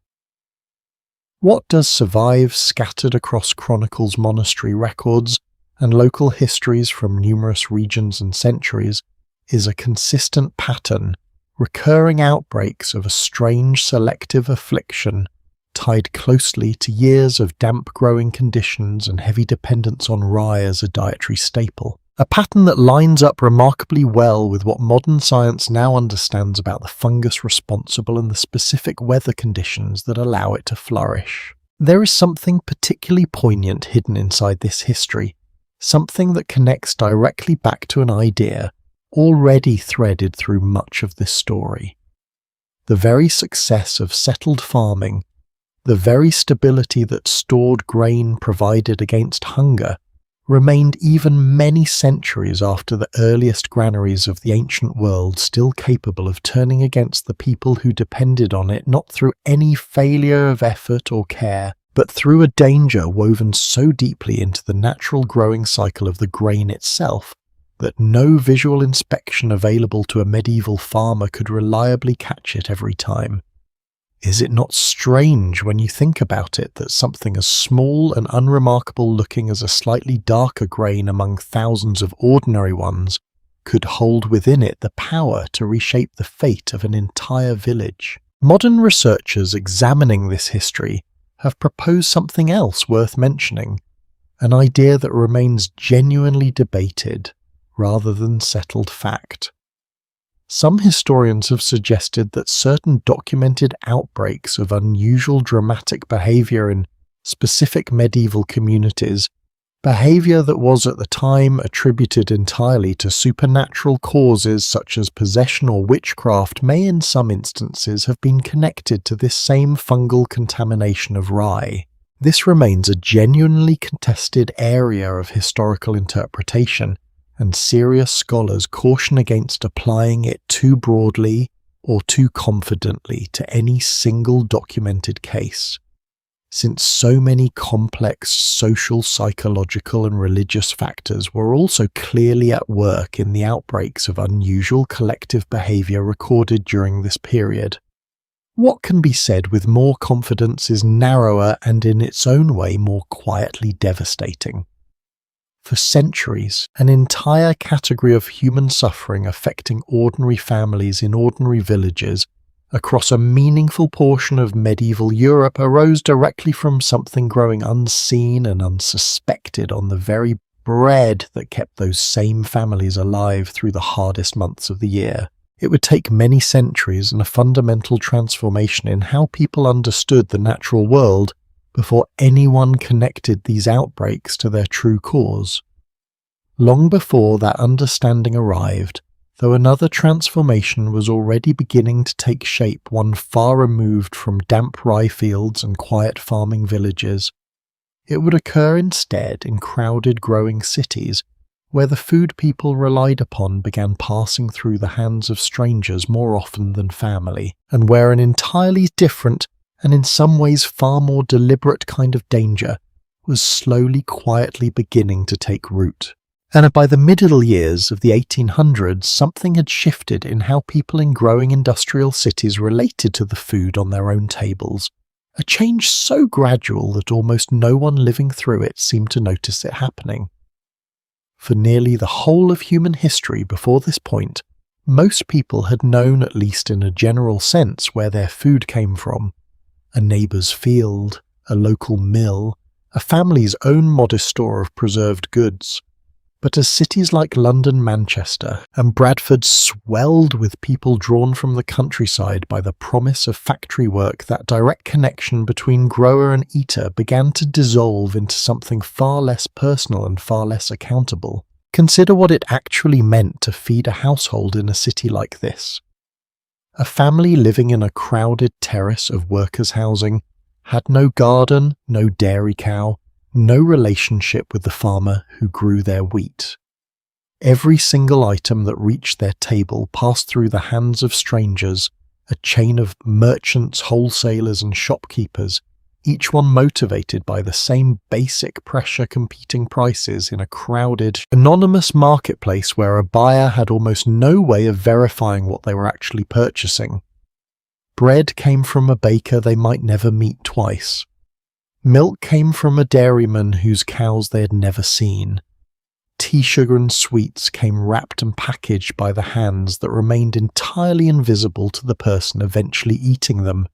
What does survive scattered across chronicles, monastery records, and local histories from numerous regions and centuries is a consistent pattern, recurring outbreaks of a strange selective affliction tied closely to years of damp growing conditions and heavy dependence on rye as a dietary staple. A pattern that lines up remarkably well with what modern science now understands about the fungus responsible and the specific weather conditions that allow it to flourish. There is something particularly poignant hidden inside this history, something that connects directly back to an idea already threaded through much of this story. The very success of settled farming, the very stability that stored grain provided against hunger, remained even many centuries after the earliest granaries of the ancient world still capable of turning against the people who depended on it, not through any failure of effort or care, but through a danger woven so deeply into the natural growing cycle of the grain itself that no visual inspection available to a medieval farmer could reliably catch it every time. Is it not strange when you think about it that something as small and unremarkable looking as a slightly darker grain among thousands of ordinary ones could hold within it the power to reshape the fate of an entire village? Modern researchers examining this history have proposed something else worth mentioning, an idea that remains genuinely debated rather than settled fact. Some historians have suggested that certain documented outbreaks of unusual dramatic behaviour in specific medieval communities, behaviour that was at the time attributed entirely to supernatural causes such as possession or witchcraft, may in some instances have been connected to this same fungal contamination of rye. This remains a genuinely contested area of historical interpretation, and serious scholars caution against applying it too broadly or too confidently to any single documented case, since so many complex social, psychological and religious factors were also clearly at work in the outbreaks of unusual collective behaviour recorded during this period. What can be said with more confidence is narrower and in its own way more quietly devastating. For centuries, an entire category of human suffering affecting ordinary families in ordinary villages across a meaningful portion of medieval Europe arose directly from something growing unseen and unsuspected on the very bread that kept those same families alive through the hardest months of the year. It would take many centuries and a fundamental transformation in how people understood the natural world before anyone connected these outbreaks to their true cause. Long before that understanding arrived, though another transformation was already beginning to take shape, one far removed from damp rye fields and quiet farming villages, it would occur instead in crowded growing cities, where the food people relied upon began passing through the hands of strangers more often than family, and where an entirely different and in some ways far more deliberate kind of danger was slowly, quietly beginning to take root. And by the middle years of the 1800s, something had shifted in how people in growing industrial cities related to the food on their own tables, a change so gradual that almost no one living through it seemed to notice it happening. For nearly the whole of human history before this point, most people had known, at least in a general sense, where their food came from: a neighbour's field, a local mill, a family's own modest store of preserved goods. But as cities like London, Manchester, and Bradford swelled with people drawn from the countryside by the promise of factory work, that direct connection between grower and eater began to dissolve into something far less personal and far less accountable. Consider what it actually meant to feed a household in a city like this. A family living in a crowded terrace of workers' housing had no garden, no dairy cow, no relationship with the farmer who grew their wheat. Every single item that reached their table passed through the hands of strangers, a chain of merchants, wholesalers and shopkeepers, each one motivated by the same basic pressure competing prices in a crowded, anonymous marketplace where a buyer had almost no way of verifying what they were actually purchasing. Bread came from a baker they might never meet twice. Milk came from a dairyman whose cows they had never seen. Tea, sugar and sweets came wrapped and packaged by the hands that remained entirely invisible to the person eventually eating them.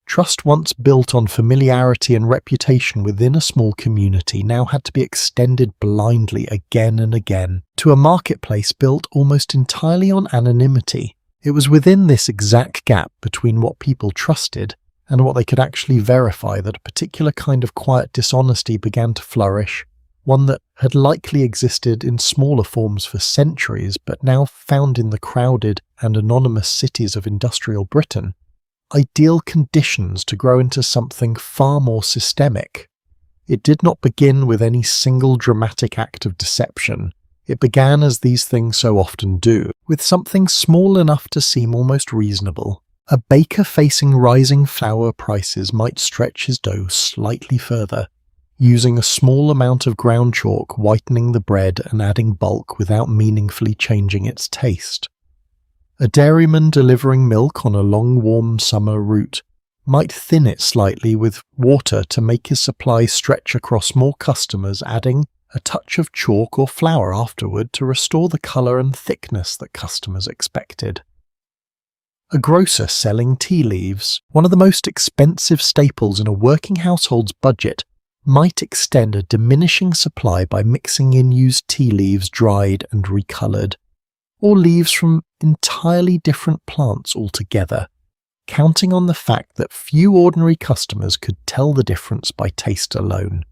Trust once built on familiarity and reputation within a small community now had to be extended blindly again and again to a marketplace built almost entirely on anonymity. It was within this exact gap between what people trusted and what they could actually verify that a particular kind of quiet dishonesty began to flourish, one that had likely existed in smaller forms for centuries but now found in the crowded and anonymous cities of industrial Britain ideal conditions to grow into something far more systemic. It did not begin with any single dramatic act of deception. It began, as these things so often do, with something small enough to seem almost reasonable. A baker facing rising flour prices might stretch his dough slightly further, using a small amount of ground chalk, whitening the bread and adding bulk without meaningfully changing its taste. A dairyman delivering milk on a long warm summer route might thin it slightly with water to make his supply stretch across more customers, adding a touch of chalk or flour afterward to restore the colour and thickness that customers expected. A grocer selling tea leaves, one of the most expensive staples in a working household's budget, might extend a diminishing supply by mixing in used tea leaves dried and recoloured, or leaves from entirely different plants altogether, counting on the fact that few ordinary customers could tell the difference by taste alone.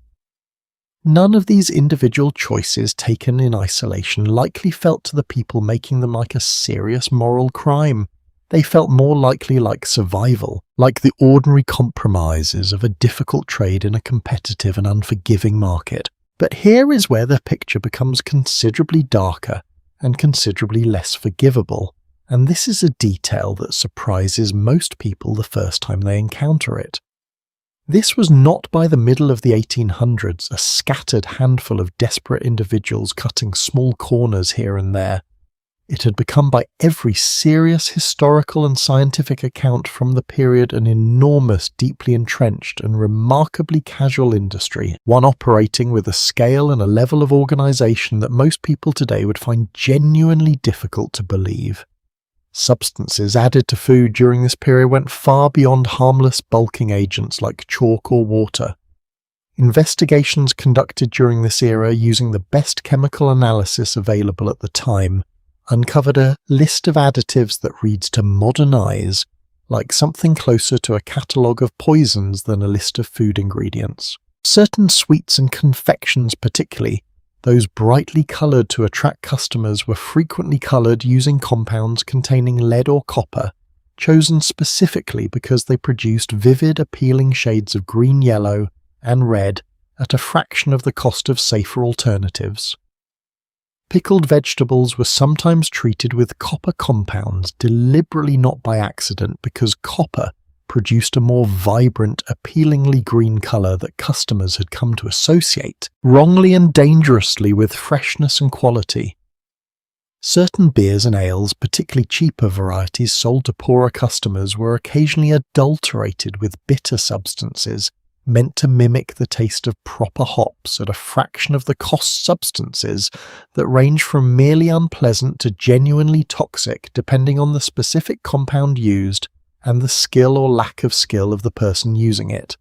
None of these individual choices taken in isolation likely felt to the people making them like a serious moral crime. They felt more likely like survival, like the ordinary compromises of a difficult trade in a competitive and unforgiving market. But here is where the picture becomes considerably darker and considerably less forgivable, and this is a detail that surprises most people the first time they encounter it. This was not by the middle of the 1800s a scattered handful of desperate individuals cutting small corners here and there. It had become by every serious historical and scientific account from the period an enormous, deeply entrenched and remarkably casual industry, one operating with a scale and a level of organisation that most people today would find genuinely difficult to believe. Substances added to food during this period went far beyond harmless bulking agents like chalk or water. Investigations conducted during this era using the best chemical analysis available at the time uncovered a list of additives that reads to modern eyes like something closer to a catalogue of poisons than a list of food ingredients. Certain sweets and confections particularly, those brightly coloured to attract customers, were frequently coloured using compounds containing lead or copper, chosen specifically because they produced vivid, appealing shades of green, yellow, and red at a fraction of the cost of safer alternatives. Pickled vegetables were sometimes treated with copper compounds, deliberately not by accident, because copper produced a more vibrant, appealingly green colour that customers had come to associate, wrongly and dangerously, with freshness and quality. Certain beers and ales, particularly cheaper varieties sold to poorer customers, were occasionally adulterated with bitter substances meant to mimic the taste of proper hops at a fraction of the cost, substances that range from merely unpleasant to genuinely toxic depending on the specific compound used and the skill or lack of skill of the person using it.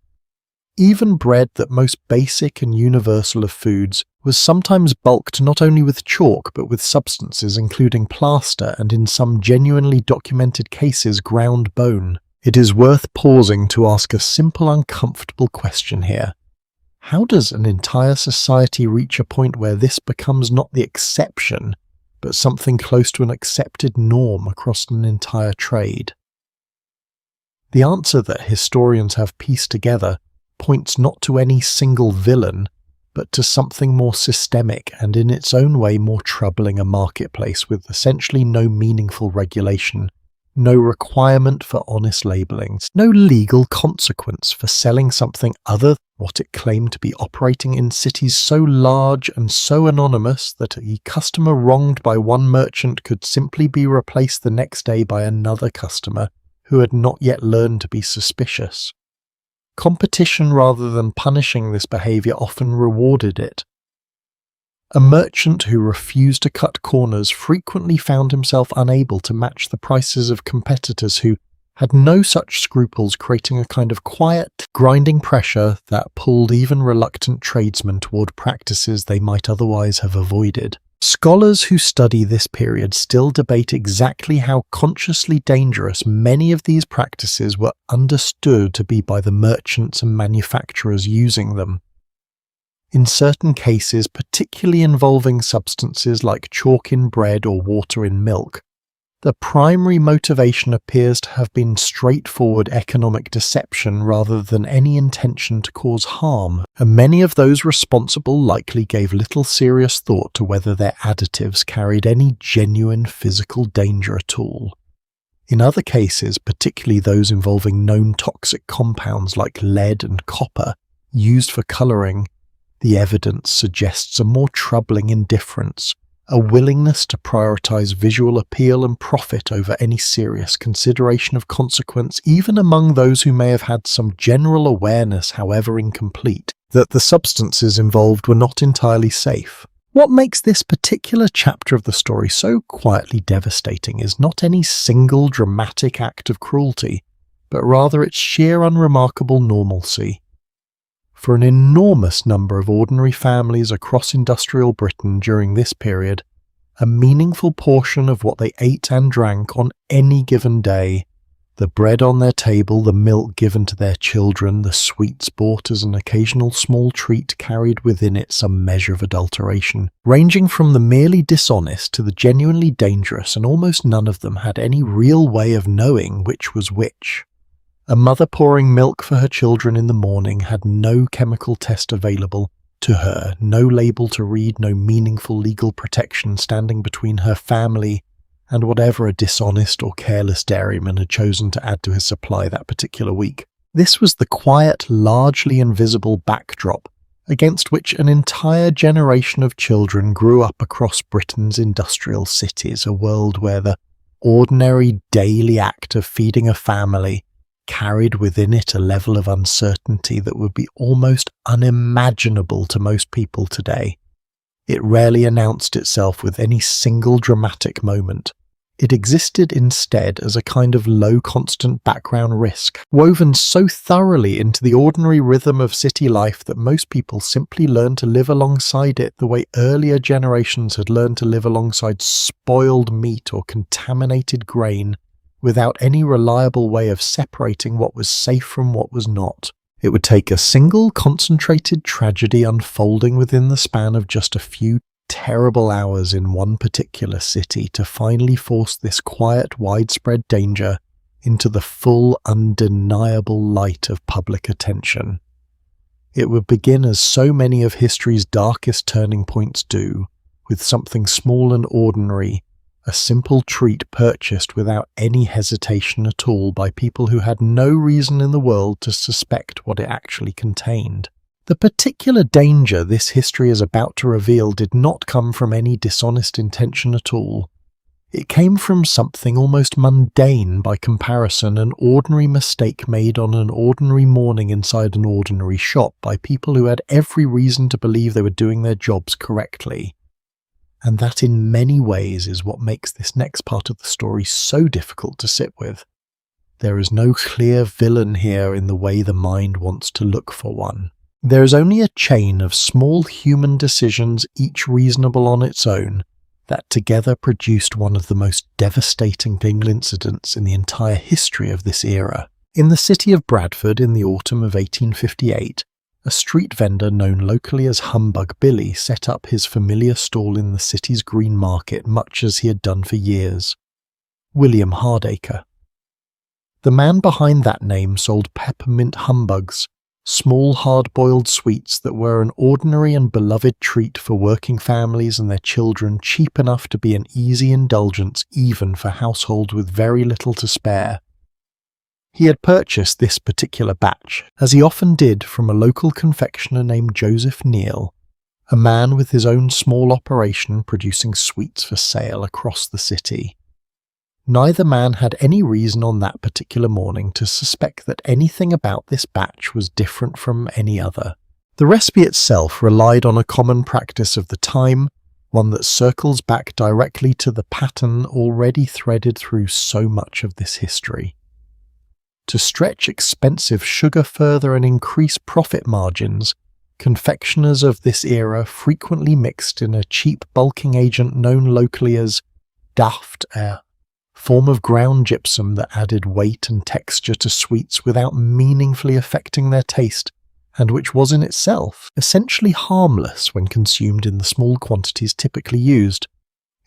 Even bread, that most basic and universal of foods, was sometimes bulked not only with chalk but with substances including plaster and, in some genuinely documented cases, ground bone. It is worth pausing to ask a simple, uncomfortable question here. How does an entire society reach a point where this becomes not the exception, but something close to an accepted norm across an entire trade? The answer that historians have pieced together points not to any single villain, but to something more systemic and in its own way more troubling, a marketplace with essentially no meaningful regulation, no requirement for honest labellings, no legal consequence for selling something other than what it claimed to be, operating in cities so large and so anonymous that a customer wronged by one merchant could simply be replaced the next day by another customer who had not yet learned to be suspicious. Competition rather than punishing this behaviour often rewarded it. A merchant who refused to cut corners frequently found himself unable to match the prices of competitors who had no such scruples, creating a kind of quiet, grinding pressure that pulled even reluctant tradesmen toward practices they might otherwise have avoided. Scholars who study this period still debate exactly how consciously dangerous many of these practices were understood to be by the merchants and manufacturers using them. In certain cases, particularly involving substances like chalk in bread or water in milk, the primary motivation appears to have been straightforward economic deception rather than any intention to cause harm, and many of those responsible likely gave little serious thought to whether their additives carried any genuine physical danger at all. In other cases, particularly those involving known toxic compounds like lead and copper used for colouring, the evidence suggests a more troubling indifference, a willingness to prioritize visual appeal and profit over any serious consideration of consequence, even among those who may have had some general awareness, however incomplete, that the substances involved were not entirely safe. What makes this particular chapter of the story so quietly devastating is not any single dramatic act of cruelty, but rather its sheer unremarkable normalcy. For an enormous number of ordinary families across industrial Britain during this period, a meaningful portion of what they ate and drank on any given day, the bread on their table, the milk given to their children, the sweets bought as an occasional small treat carried within it some measure of adulteration, ranging from the merely dishonest to the genuinely dangerous, and almost none of them had any real way of knowing which was which. A mother pouring milk for her children in the morning had no chemical test available to her, no label to read, no meaningful legal protection standing between her family and whatever a dishonest or careless dairyman had chosen to add to his supply that particular week. This was the quiet, largely invisible backdrop against which an entire generation of children grew up across Britain's industrial cities, a world where the ordinary daily act of feeding a family carried within it a level of uncertainty that would be almost unimaginable to most people today. It rarely announced itself with any single dramatic moment. It existed instead as a kind of low constant background risk, woven so thoroughly into the ordinary rhythm of city life that most people simply learned to live alongside it the way earlier generations had learned to live alongside spoiled meat or contaminated grain, without any reliable way of separating what was safe from what was not. It would take a single concentrated tragedy unfolding within the span of just a few terrible hours in one particular city to finally force this quiet, widespread danger into the full, undeniable light of public attention. It would begin as so many of history's darkest turning points do, with something small and ordinary, a simple treat purchased without any hesitation at all by people who had no reason in the world to suspect what it actually contained. The particular danger this history is about to reveal did not come from any dishonest intention at all. It came from something almost mundane by comparison, an ordinary mistake made on an ordinary morning inside an ordinary shop by people who had every reason to believe they were doing their jobs correctly. And that in many ways is what makes this next part of the story so difficult to sit with. There is no clear villain here in the way the mind wants to look for one. There is only a chain of small human decisions, each reasonable on its own, that together produced one of the most devastating single incidents in the entire history of this era. In the city of Bradford in the autumn of 1858, a street vendor known locally as Humbug Billy set up his familiar stall in the city's green market much as he had done for years. William Hardacre. The man behind that name sold peppermint humbugs, small hard-boiled sweets that were an ordinary and beloved treat for working families and their children, cheap enough to be an easy indulgence even for households with very little to spare. He had purchased this particular batch, as he often did, from a local confectioner named Joseph Neal, a man with his own small operation producing sweets for sale across the city. Neither man had any reason on that particular morning to suspect that anything about this batch was different from any other. The recipe itself relied on a common practice of the time, one that circles back directly to the pattern already threaded through so much of this history. To stretch expensive sugar further and increase profit margins, confectioners of this era frequently mixed in a cheap bulking agent known locally as daft, a form of ground gypsum that added weight and texture to sweets without meaningfully affecting their taste, and which was in itself essentially harmless when consumed in the small quantities typically used.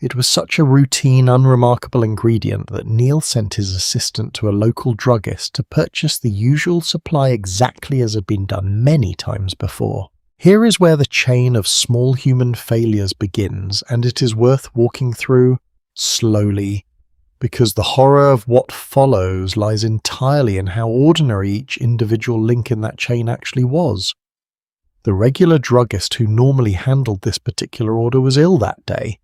It was such a routine, unremarkable ingredient that Neal sent his assistant to a local druggist to purchase the usual supply exactly as had been done many times before. Here is where the chain of small human failures begins, and it is worth walking through slowly, because the horror of what follows lies entirely in how ordinary each individual link in that chain actually was. The regular druggist who normally handled this particular order was ill that day,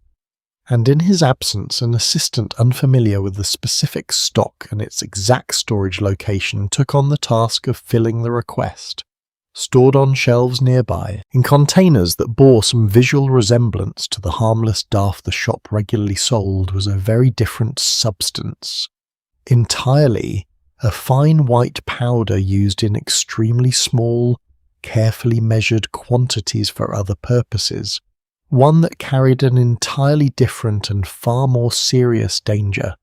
and in his absence an assistant unfamiliar with the specific stock and its exact storage location took on the task of filling the request. Stored on shelves nearby, in containers that bore some visual resemblance to the harmless daft the shop regularly sold, was a very different substance. Entirely a fine white powder used in extremely small, carefully measured quantities for other purposes, one that carried an entirely different and far more serious danger: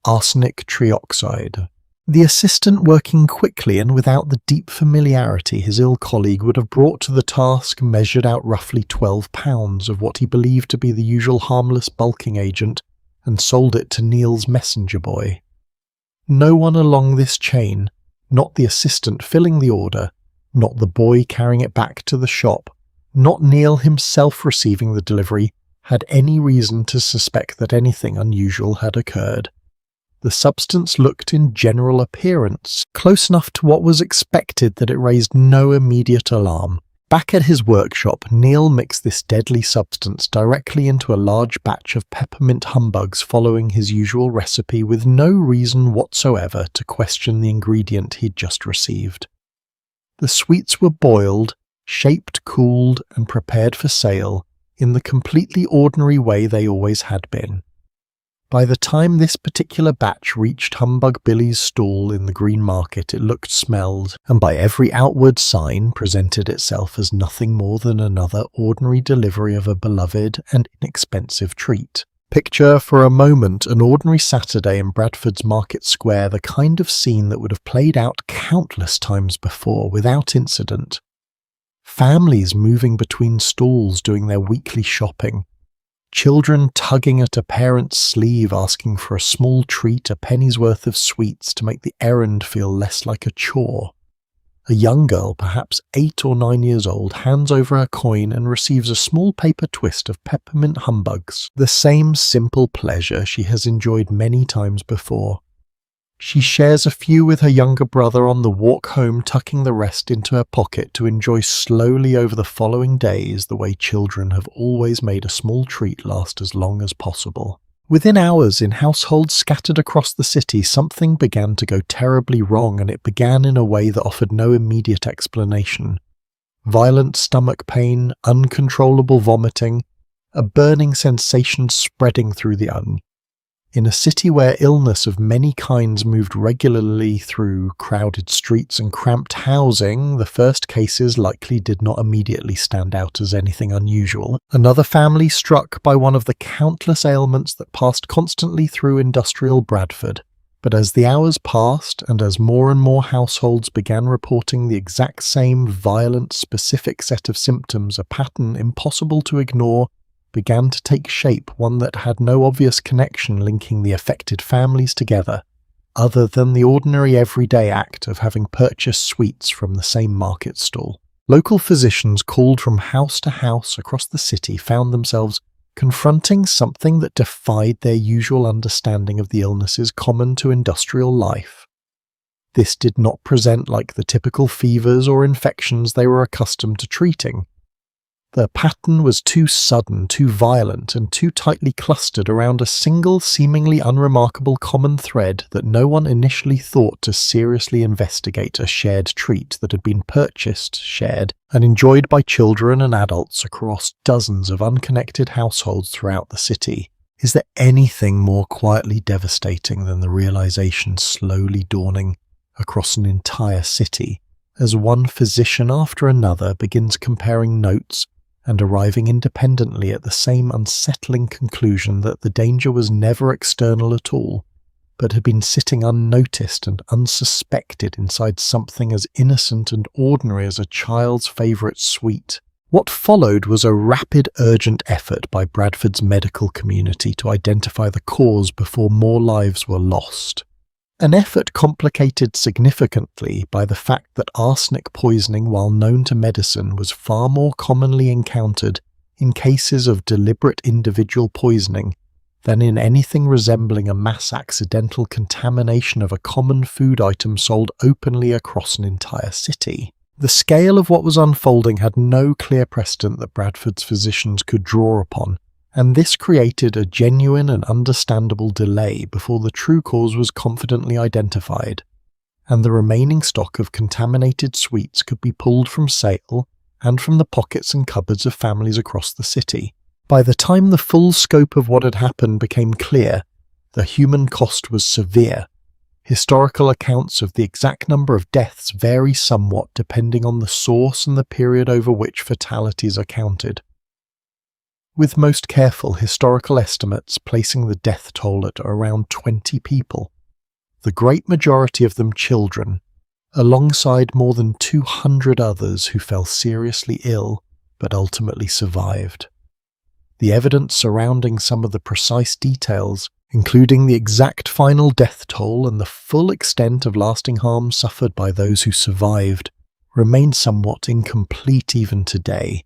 arsenic trioxide. The assistant, working quickly and without the deep familiarity his ill colleague would have brought to the task, measured out roughly 12 pounds of what he believed to be the usual harmless bulking agent and sold it to Neal's messenger boy. No one along this chain, not the assistant filling the order, not the boy carrying it back to the shop, not Neal himself receiving the delivery, had any reason to suspect that anything unusual had occurred. The substance looked in general appearance close enough to what was expected that it raised no immediate alarm. Back at his workshop, Neal mixed this deadly substance directly into a large batch of peppermint humbugs following his usual recipe, with no reason whatsoever to question the ingredient he'd just received. The sweets were boiled, shaped, cooled, and prepared for sale in the completely ordinary way they always had been. By the time this particular batch reached Humbug Billy's stall in the green market, it looked, smelled, and by every outward sign presented itself as nothing more than another ordinary delivery of a beloved and inexpensive treat. Picture for a moment an ordinary Saturday in Bradford's Market Square, the kind of scene that would have played out countless times before without incident. Families moving between stalls doing their weekly shopping. Children tugging at a parent's sleeve asking for a small treat, a penny's worth of sweets to make the errand feel less like a chore. A young girl, perhaps 8 or 9 years old, hands over her coin and receives a small paper twist of peppermint humbugs, the same simple pleasure she has enjoyed many times before. She shares a few with her younger brother on the walk home, tucking the rest into her pocket to enjoy slowly over the following days the way children have always made a small treat last as long as possible. Within hours, in households scattered across the city, something began to go terribly wrong, and it began in a way that offered no immediate explanation. Violent stomach pain, uncontrollable vomiting, a burning sensation spreading through the In a city where illness of many kinds moved regularly through crowded streets and cramped housing, the first cases likely did not immediately stand out as anything unusual. Another family struck by one of the countless ailments that passed constantly through industrial Bradford. But as the hours passed, and as more and more households began reporting the exact same violent, specific set of symptoms, a pattern impossible to ignore began to take shape, one that had no obvious connection linking the affected families together, other than the ordinary everyday act of having purchased sweets from the same market stall. Local physicians called from house to house across the city found themselves confronting something that defied their usual understanding of the illnesses common to industrial life. This did not present like the typical fevers or infections they were accustomed to treating. The pattern was too sudden, too violent, and too tightly clustered around a single, seemingly unremarkable common thread that no one initially thought to seriously investigate a shared treat that had been purchased, shared, and enjoyed by children and adults across dozens of unconnected households throughout the city. Is there anything more quietly devastating than the realization slowly dawning across an entire city as one physician after another begins comparing notes and arriving independently at the same unsettling conclusion that the danger was never external at all, but had been sitting unnoticed and unsuspected inside something as innocent and ordinary as a child's favourite sweet? What followed was a rapid, urgent effort by Bradford's medical community to identify the cause before more lives were lost. An effort complicated significantly by the fact that arsenic poisoning, while known to medicine, was far more commonly encountered in cases of deliberate individual poisoning than in anything resembling a mass accidental contamination of a common food item sold openly across an entire city. The scale of what was unfolding had no clear precedent that Bradford's physicians could draw upon, and this created a genuine and understandable delay before the true cause was confidently identified, and the remaining stock of contaminated sweets could be pulled from sale and from the pockets and cupboards of families across the city. By the time the full scope of what had happened became clear, the human cost was severe. Historical accounts of the exact number of deaths vary somewhat depending on the source and the period over which fatalities are counted, with most careful historical estimates placing the death toll at around 20 people, the great majority of them children, alongside more than 200 others who fell seriously ill but ultimately survived. The evidence surrounding some of the precise details, including the exact final death toll and the full extent of lasting harm suffered by those who survived, remains somewhat incomplete even today,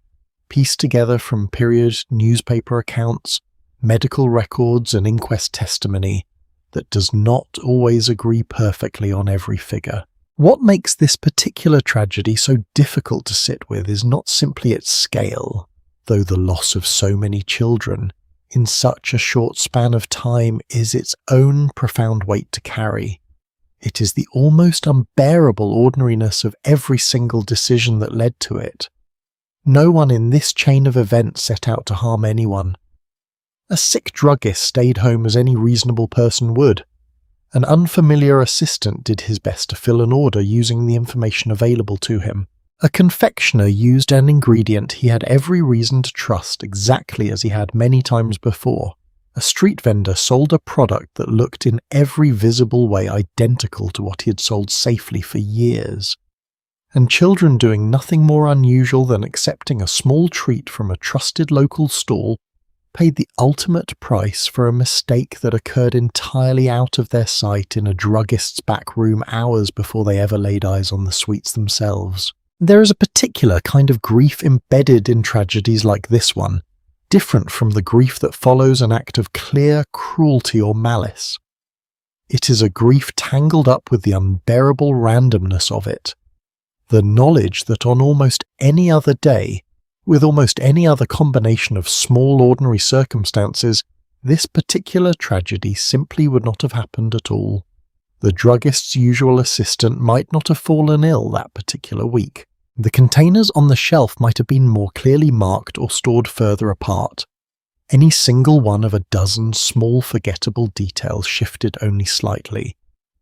pieced together from period newspaper accounts, medical records, and inquest testimony that does not always agree perfectly on every figure. What makes this particular tragedy so difficult to sit with is not simply its scale, though the loss of so many children in such a short span of time is its own profound weight to carry. It is the almost unbearable ordinariness of every single decision that led to it. No one in this chain of events set out to harm anyone. A sick druggist stayed home as any reasonable person would. An unfamiliar assistant did his best to fill an order using the information available to him. A confectioner used an ingredient he had every reason to trust exactly as he had many times before. A street vendor sold a product that looked in every visible way identical to what he had sold safely for years. And children doing nothing more unusual than accepting a small treat from a trusted local stall paid the ultimate price for a mistake that occurred entirely out of their sight in a druggist's back room hours before they ever laid eyes on the sweets themselves. There is a particular kind of grief embedded in tragedies like this one, different from the grief that follows an act of clear cruelty or malice. It is a grief tangled up with the unbearable randomness of it. The knowledge that on almost any other day, with almost any other combination of small ordinary circumstances, this particular tragedy simply would not have happened at all. The druggist's usual assistant might not have fallen ill that particular week. The containers on the shelf might have been more clearly marked or stored further apart. Any single one of a dozen small forgettable details shifted only slightly,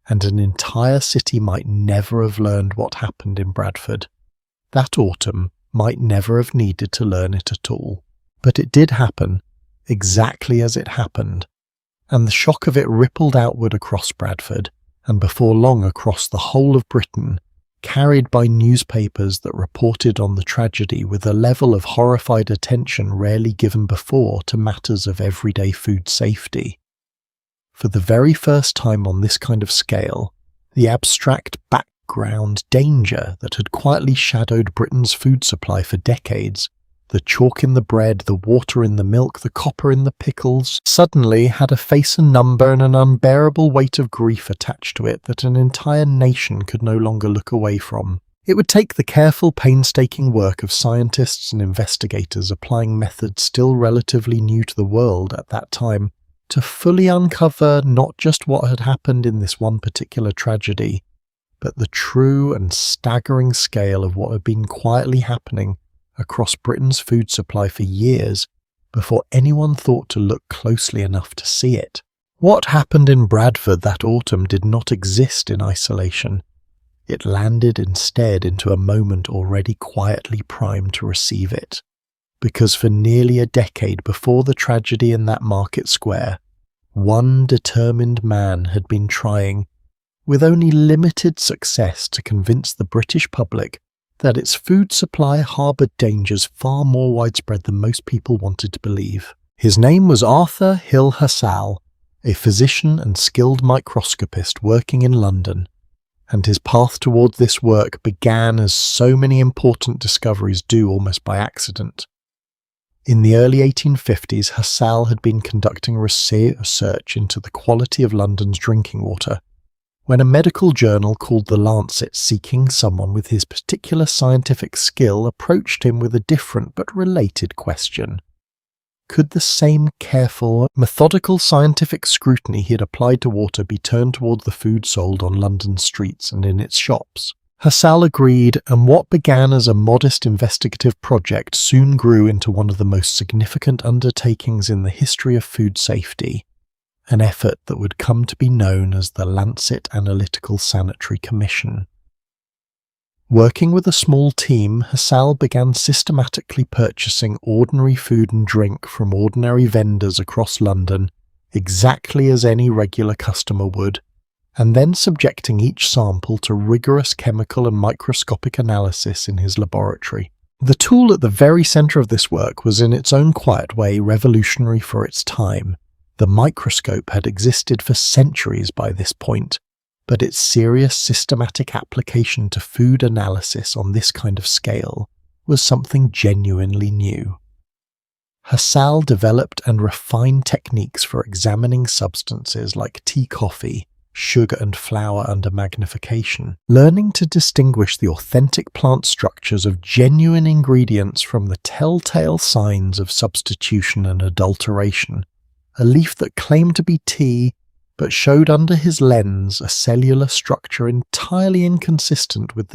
and an entire city might never have learned what happened in Bradford. That autumn might never have needed to learn it at all. But it did happen, exactly as it happened, and the shock of it rippled outward across Bradford, and before long across the whole of Britain, carried by newspapers that reported on the tragedy with a level of horrified attention rarely given before to matters of everyday food safety. For the very first time on this kind of scale, the abstract background danger that had quietly shadowed Britain's food supply for decades, the chalk in the bread, the water in the milk, the copper in the pickles, suddenly had a face and number and an unbearable weight of grief attached to it that an entire nation could no longer look away from. It would take the careful, painstaking work of scientists and investigators applying methods still relatively new to the world at that time to fully uncover not just what had happened in this one particular tragedy, but the true and staggering scale of what had been quietly happening across Britain's food supply for years before anyone thought to look closely enough to see it. What happened in Bradford that autumn did not exist in isolation. It landed instead into a moment already quietly primed to receive it. Because for nearly a decade before the tragedy in that market square, one determined man had been trying, with only limited success, to convince the British public that its food supply harboured dangers far more widespread than most people wanted to believe. His name was Arthur Hill Hassall, a physician and skilled microscopist working in London, and his path toward this work began as so many important discoveries do almost by accident. In the early 1850s, Hassall had been conducting research into the quality of London's drinking water, when a medical journal called The Lancet, seeking someone with his particular scientific skill, approached him with a different but related question. Could the same careful, methodical scientific scrutiny he had applied to water be turned toward the food sold on London streets and in its shops? Hassall agreed, and what began as a modest investigative project soon grew into one of the most significant undertakings in the history of food safety, an effort that would come to be known as the Lancet Analytical Sanitary Commission. Working with a small team, Hassall began systematically purchasing ordinary food and drink from ordinary vendors across London, exactly as any regular customer would, and then subjecting each sample to rigorous chemical and microscopic analysis in his laboratory. The tool at the very centre of this work was in its own quiet way revolutionary for its time. The microscope had existed for centuries by this point, but its serious systematic application to food analysis on this kind of scale was something genuinely new. Hassall developed and refined techniques for examining substances like tea, coffee, sugar and flour under magnification, learning to distinguish the authentic plant structures of genuine ingredients from the telltale signs of substitution and adulteration. A leaf that claimed to be tea, but showed under his lens a cellular structure entirely inconsistent with the